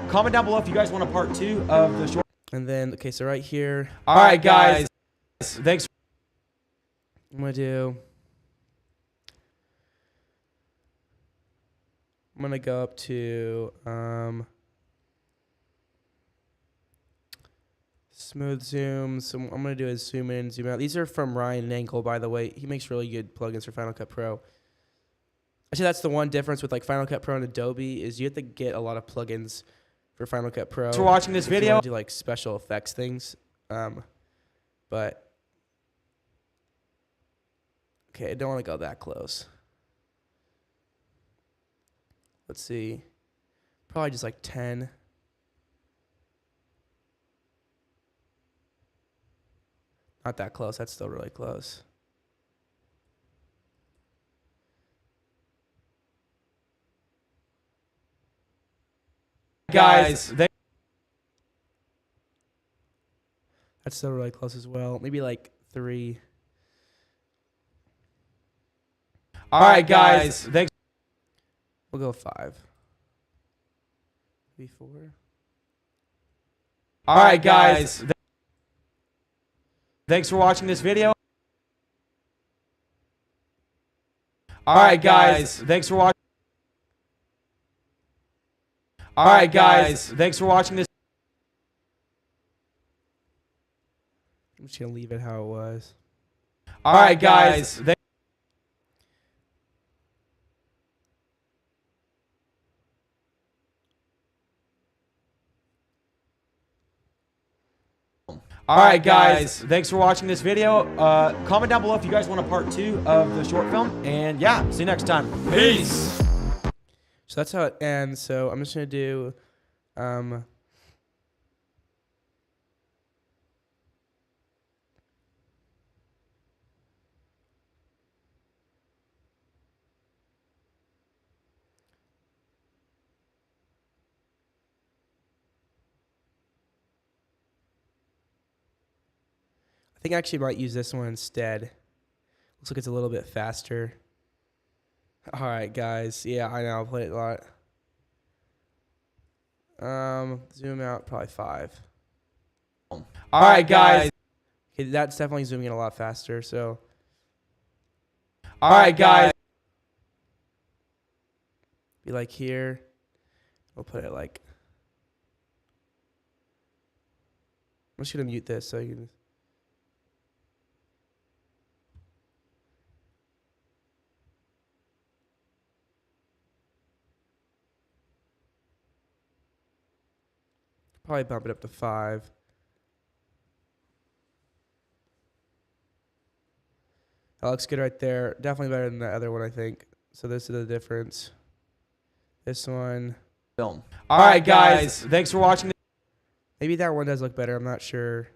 Comment down below if you guys want a part 2 of the short. And then, okay, so right here, All right, guys. Thanks. I'm going to go up to smooth zoom. So what I'm going to do is zoom in, zoom out. These are from Ryan Nankel, by the way. He makes really good plugins for Final Cut Pro. Actually, that's the one difference with like Final Cut Pro and Adobe is you have to get a lot of plugins for Final Cut Pro. Thanks for watching this if you video. wanna do like special effects things. But okay, I don't want to go that close. Let's see. Probably just like 10. Not that close. That's still really close. Guys. That's still really close as well. Maybe like 3. All right, guys. Thanks. We'll go 5. Maybe 4. All right, guys. Thanks for watching this video. All right, guys. Thanks for watching. All right, guys. Thanks for watching this. I'm just gonna leave it how it was. All right, guys. All right, guys. Thanks for watching this video. Comment down below if you guys want a part 2 of the short film. And yeah, see you next time. Peace. So that's how it ends. So I'm just gonna do, I think I actually might use this one instead. Looks like it's a little bit faster. All right, guys. Yeah, I know. I'll play it a lot. Zoom out, probably 5. All right, guys. Okay, that's definitely zooming in a lot faster. So, All right, guys. be like here. We'll put it like. I'm just gonna mute this so you can. Probably bump it up to 5. That looks good right there. Definitely better than the other one, I think. So this is the difference. This one. Film. All right, guys. Thanks for watching. Maybe that one does look better. I'm not sure.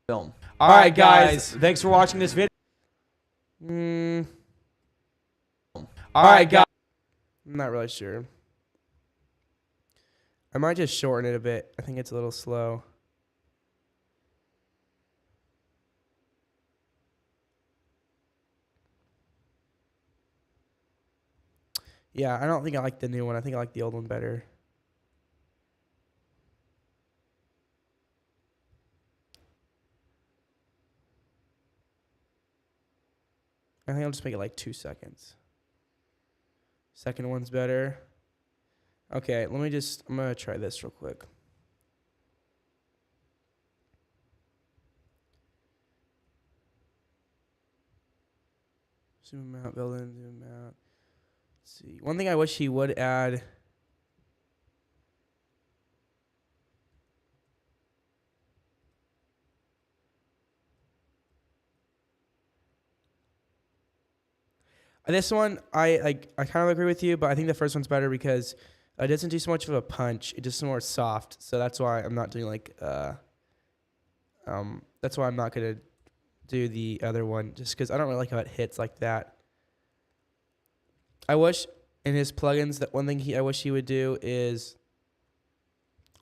Film. All right, guys. Thanks for watching this video. All right, guys. I'm not really sure. I might just shorten it a bit. I think it's a little slow. Yeah, I don't think I like the new one. I think I like the old one better. I think I'll just make it like 2 seconds. Second one's better. Okay, I'm going to try this real quick. Zoom out, build in, zoom out. Let's see. One thing I wish he would add. This one, I kind of agree with you, but I think the first one's better because it doesn't do so much of a punch. It's just more soft. So that's why I'm not doing like that's why I'm not gonna do the other one, just because I don't really like how it hits like that. I wish in his plugins that one thing I wish he would do is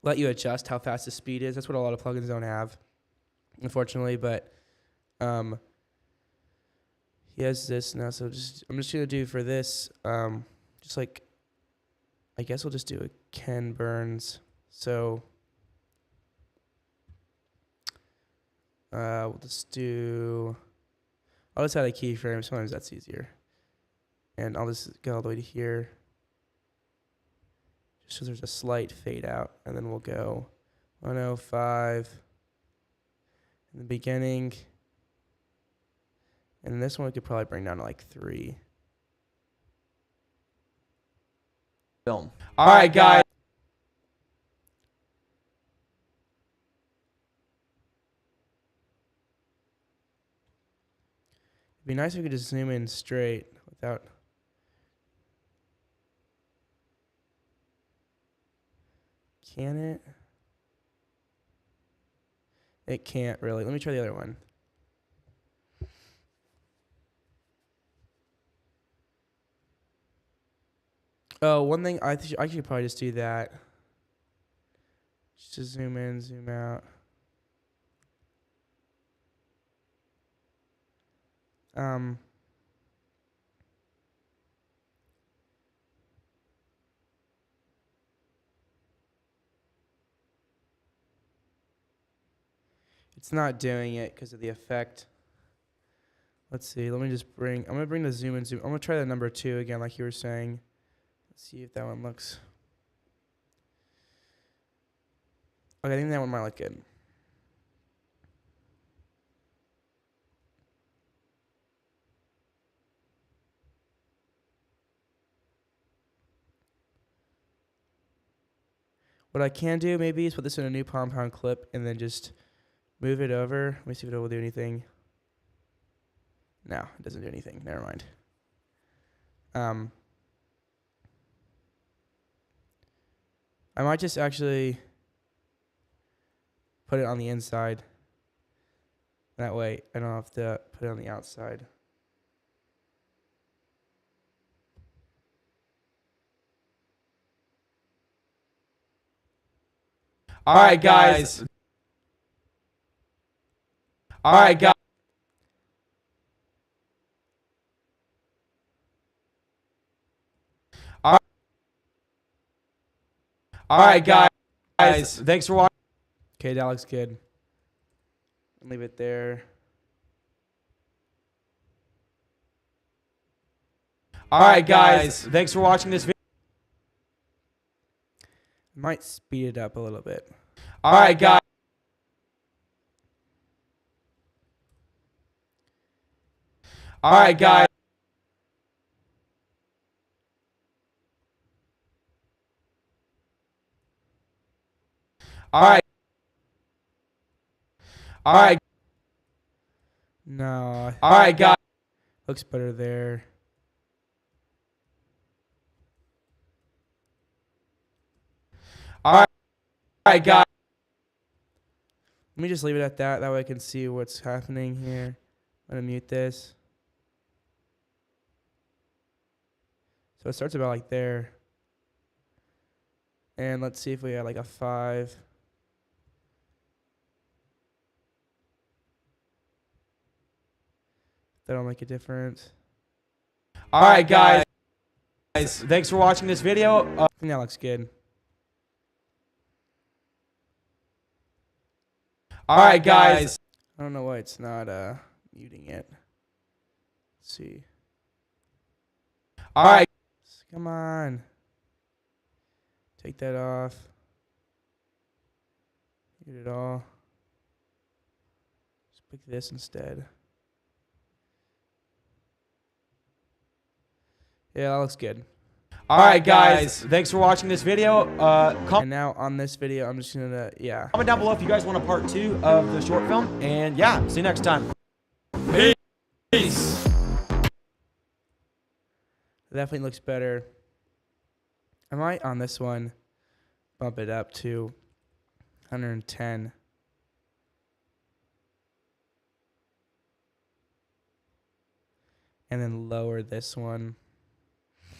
let you adjust how fast the speed is. That's what a lot of plugins don't have, unfortunately. But he has this now, so I'm just gonna do for this, just like, I guess we'll just do a Ken Burns. So we'll just do. I'll just add a keyframe. Sometimes that's easier, and I'll just go all the way to here, just so there's a slight fade out, and then we'll go 105 in the beginning. And this one we could probably bring down to like 3. Film. All right, guys. It'd be nice if we could just zoom in straight without. Can it? It can't really. Let me try the other one. Oh, one thing I should probably just do that. Just zoom in, zoom out. It's not doing it because of the effect. Let's see. Let me just bring. I'm gonna bring the zoom and zoom. I'm gonna try the number 2 again, like you were saying. Let's see if that one looks. Okay, I think that one might look good. What I can do maybe is put this in a new compound clip and then just move it over. Let me see if it will do anything. No, it doesn't do anything. Never mind. I might just actually put it on the inside. That way I don't have to put it on the outside. All right, guys. All right, guys. All right, guys. Thanks for watching. Okay, that looks good. Leave it there. All right, guys. Thanks for watching this video. Might speed it up a little bit. All right, guys. All right, guys. All right. All right. No. All right, guys. Looks better there. All right, guys. Let me just leave it at that. That way I can see what's happening here. I'm going to mute this. So it starts about like there. And let's see if we got like a 5. That'll make a difference. All right, guys. Thanks for watching this video. I think that looks good. All right, guys. I don't know why it's not muting it. Let's see. All right. Come on. Take that off. Mute it all. Just pick this instead. Yeah, that looks good. All right, guys. Thanks for watching this video. And now on this video, I'm just gonna, Comment down below if you guys want a part 2 of the short film. And yeah, see you next time. Peace. Definitely looks better. I might on this one bump it up to 110. And then lower this one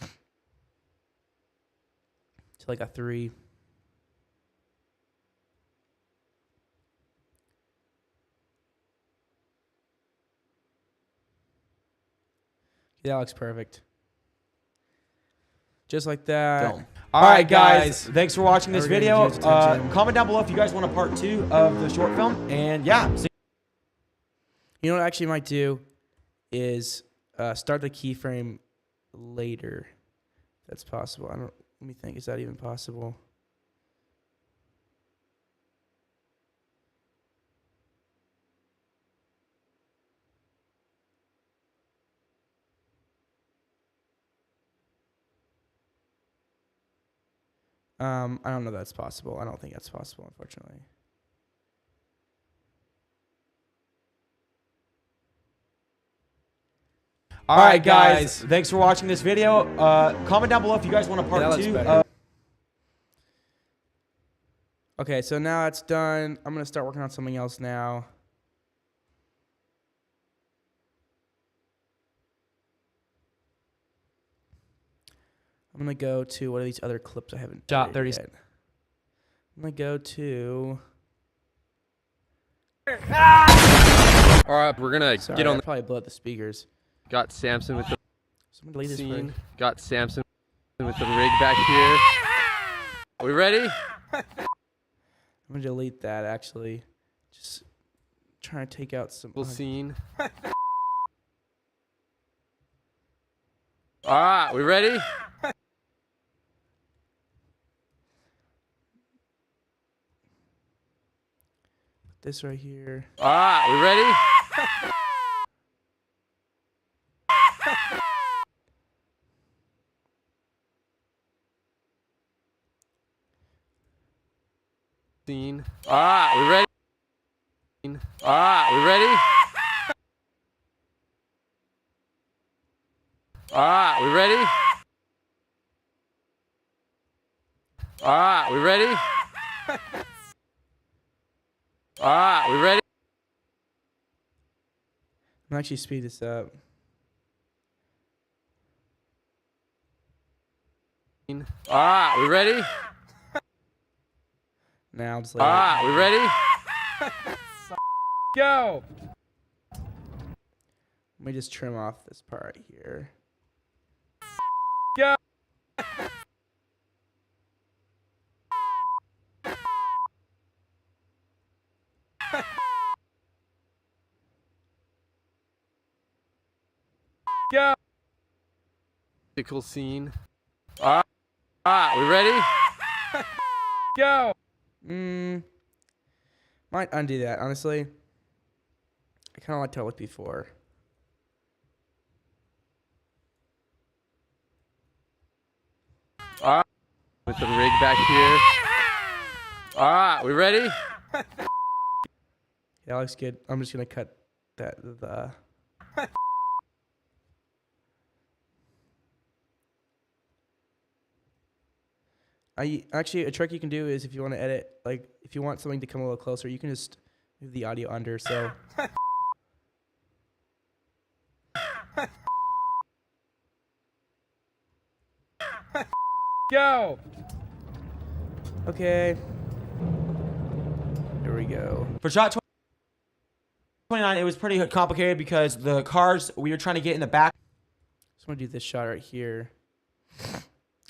to like a 3. Yeah, that looks perfect. Just like that. Film. All right, guys. Thanks for watching this video. Comment down below if you guys want a part 2 of the short film. And yeah. You know what I actually might do is start the keyframe later. That's possible. Let me think. Is that even possible? I don't know if that's possible. I don't think that's possible, unfortunately. All right, guys. Thanks for watching this video. Comment down below if you guys want a part 2. Okay, so now it's done. I'm going to start working on something else now. I'm going to go to what are these other clips I haven't Shot edited 30. yet. I'm going to go to... All right, we're gonna Sorry, get on I the. probably blew out the speakers. Got Samson with the Someone delete this. scene. Break. Got Samson with the rig back here. Are we ready? I'm gonna delete that actually. Just trying to take out some. Full scene. All right, we ready? This right here. All right, we ready? Scene. All right, we ready? All right, we ready? All right, we ready? All right, we ready? All right, we ready? I'm gonna actually speed this up. All right, we ready? Now I'll just All right, we ready? Go. Let me just trim off this part right here. Go. Go. Cool scene. All right, we ready? Go. Might undo that, honestly. I kind of liked how it looked before. All right, with the rig back here. All right, we ready? Yeah, that looks good. I'm just gonna cut that. Actually, a trick you can do is if you want to edit, like if you want something to come a little closer, you can just move the audio under. So. Go. Okay. Here we go. For shot 29, it was pretty complicated because the cars we were trying to get in the back. So I'm gonna do this shot right here.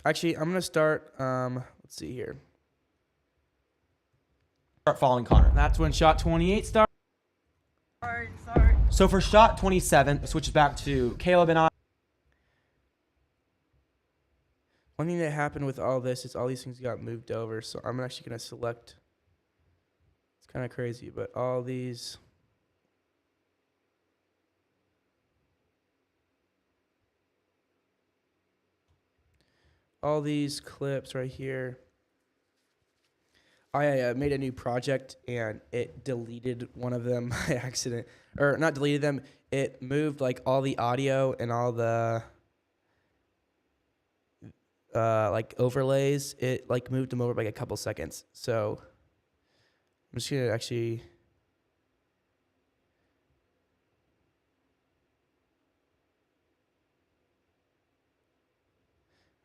Actually, I'm gonna start. Let's see here. Start following Connor. That's when shot 28 started. Sorry. So for shot 27, it switches back to Caleb and I. One thing that happened with all this is all these things got moved over. So I'm actually gonna select. It's kind of crazy, but all these. All these clips right here. I made a new project and it deleted one of them by accident, or not deleted them. It moved like all the audio and all the like overlays. It like moved them over by like a couple seconds. So I'm just gonna actually.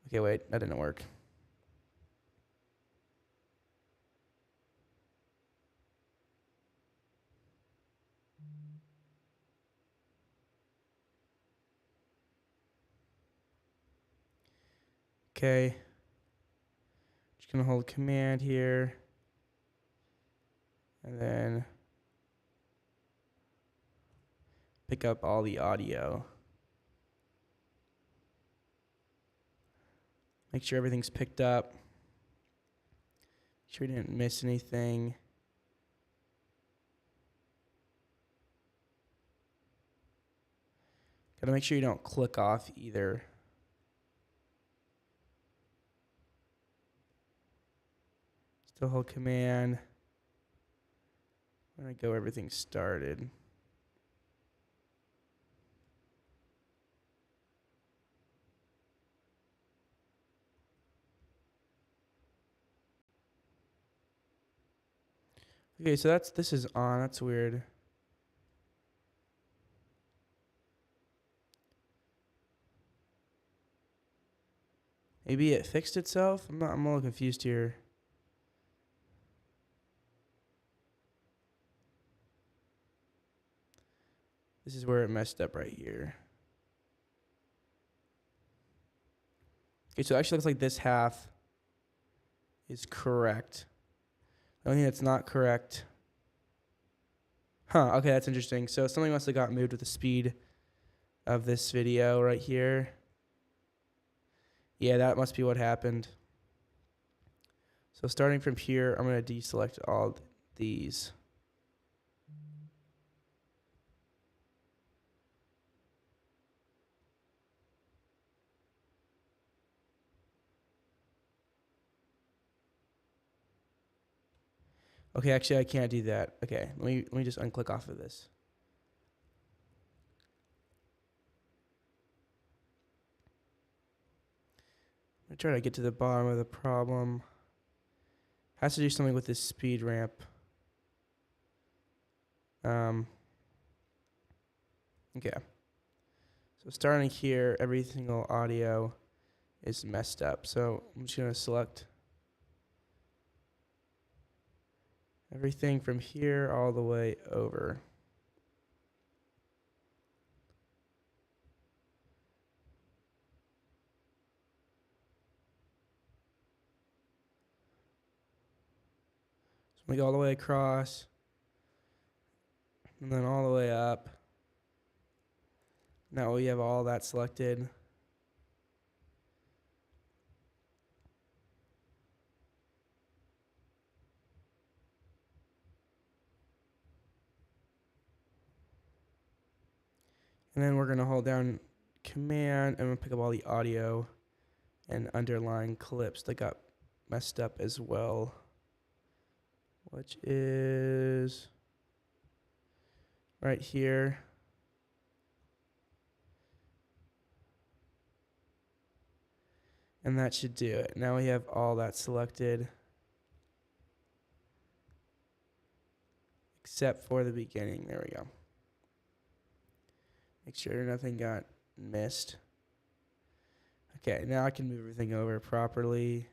Okay, wait, that didn't work. Okay. Just gonna hold command here. And then pick up all the audio. Make sure everything's picked up. Make sure we didn't miss anything. Gotta make sure you don't click off either. Still hold command. I'm gonna go everything started. Okay, so this is on. That's weird. Maybe it fixed itself? I'm a little confused here. This is where it messed up right here. Okay, so it actually looks like this half is correct. The only thing that's not correct. Huh, okay, that's interesting. So something must have got moved with the speed of this video right here. Yeah, that must be what happened. So starting from here, I'm going to deselect all these. Okay, actually, I can't do that. Okay, let me just unclick off of this. I'm trying to get to the bottom of the problem. Has to do something with this speed ramp. Okay. So starting here, every single audio is messed up. So I'm just gonna select everything from here all the way over. So we go all the way across, and then all the way up. Now we have all that selected. And then we're going to hold down Command, and we'll pick up all the audio and underlying clips that got messed up as well, which is right here. And that should do it. Now we have all that selected, except for the beginning. There we go. Make sure nothing got missed. Okay, now I can move everything over properly.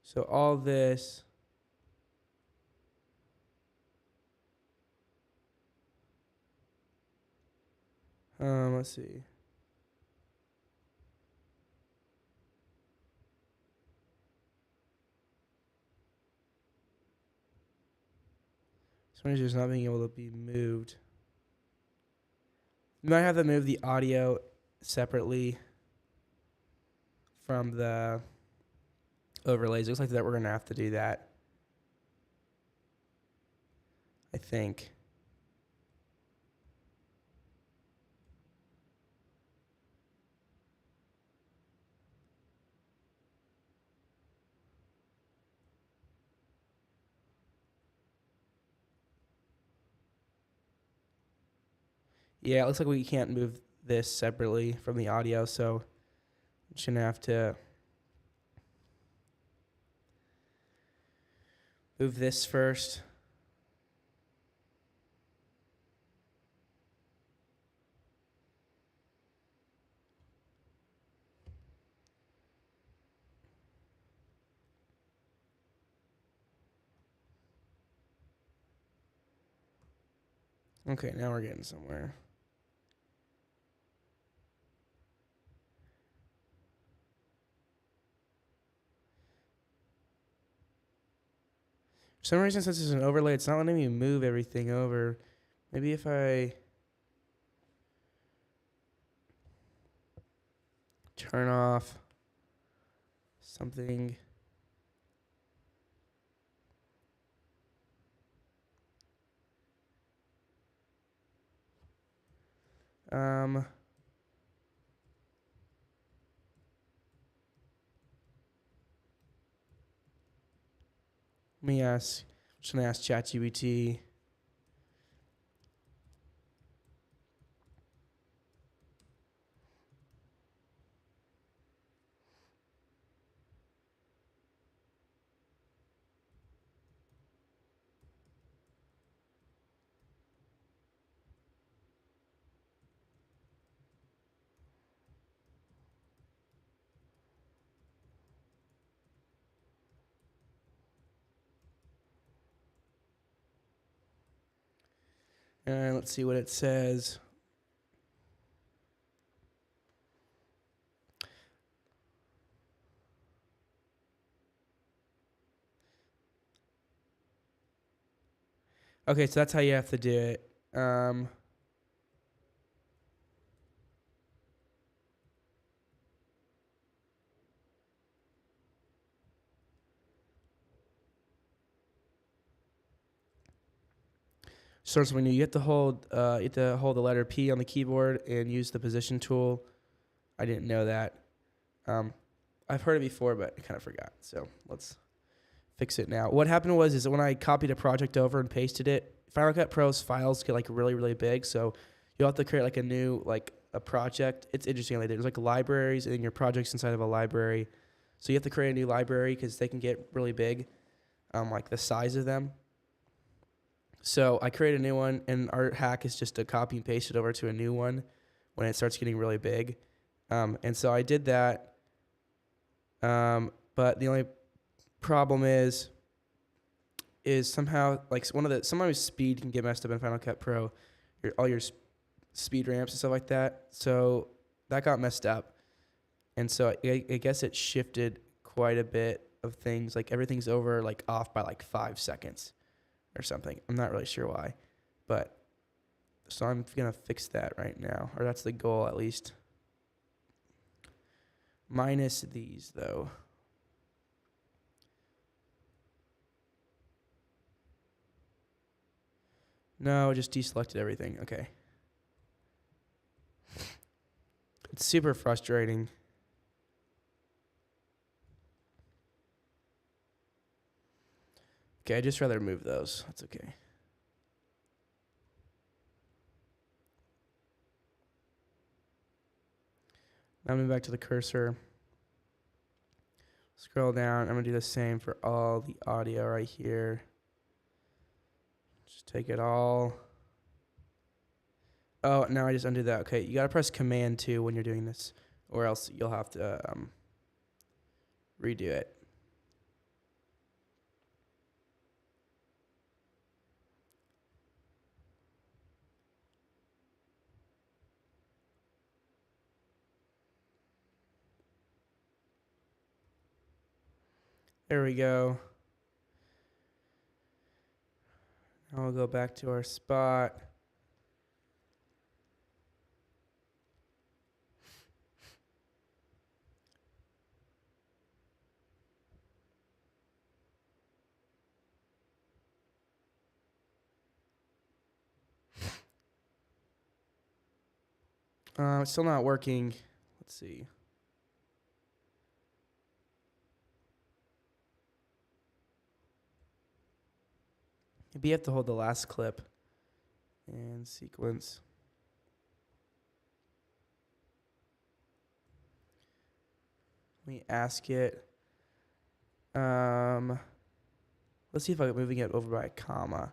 So all this let's see. So just not being able to be moved. You might have to move the audio separately from the overlays. Looks like that we're gonna have to do that, I think. Yeah, it looks like we can't move this separately from the audio, so I'm just gonna have to move this first. Okay, now we're getting somewhere. For some reason, since it's an overlay, it's not letting me move everything over. Maybe if I turn off something. Let me ask. I'm just gonna ask ChatGPT. And let's see what it says. Okay, so that's how you have to do it. Starts when you have to hold the letter P on the keyboard and use the position tool. I didn't know that. I've heard it before, but I kind of forgot. So let's fix it now. What happened is that when I copied a project over and pasted it, Final Cut Pro's files get like really, really big. So you'll have to create like a new a project. It's interesting. Like there's like libraries and your project's inside of a library. So you have to create a new library because they can get really big, like the size of them. So I create a new one, and our hack is just to copy and paste it over to a new one when it starts getting really big. And so I did that. But the only problem is somehow like sometimes speed can get messed up in Final Cut Pro, all your speed ramps and stuff like that. So that got messed up, and so I guess it shifted quite a bit of things. Like everything's over like off by like 5 seconds or something. I'm not really sure why, but so I'm gonna fix that right now, or that's the goal at least. Minus these though. No, just deselected everything. Okay. It's super frustrating. Okay, I'd just rather remove those. That's okay. Now moving back to the cursor. Scroll down. I'm going to do the same for all the audio right here. Just take it all. Oh, now I just undo that. Okay, you got to press Command 2 when you're doing this, or else you'll have to redo it. There we go. Now we'll go back to our spot. It's still not working. Let's see. Maybe you have to hold the last clip and sequence. Let me ask it. Let's see if I'm moving it over by a comma.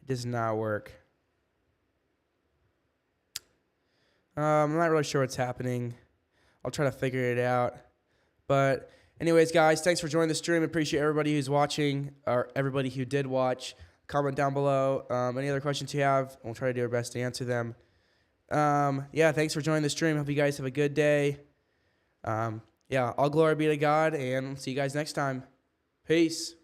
It does not work. I'm not really sure what's happening. I'll try to figure it out. But anyways, guys, thanks for joining the stream. Appreciate everybody who's watching, or everybody who did watch. Comment down below any other questions you have. We'll try to do our best to answer them. Yeah, thanks for joining the stream. Hope you guys have a good day. Yeah, all glory be to God, and see you guys next time. Peace.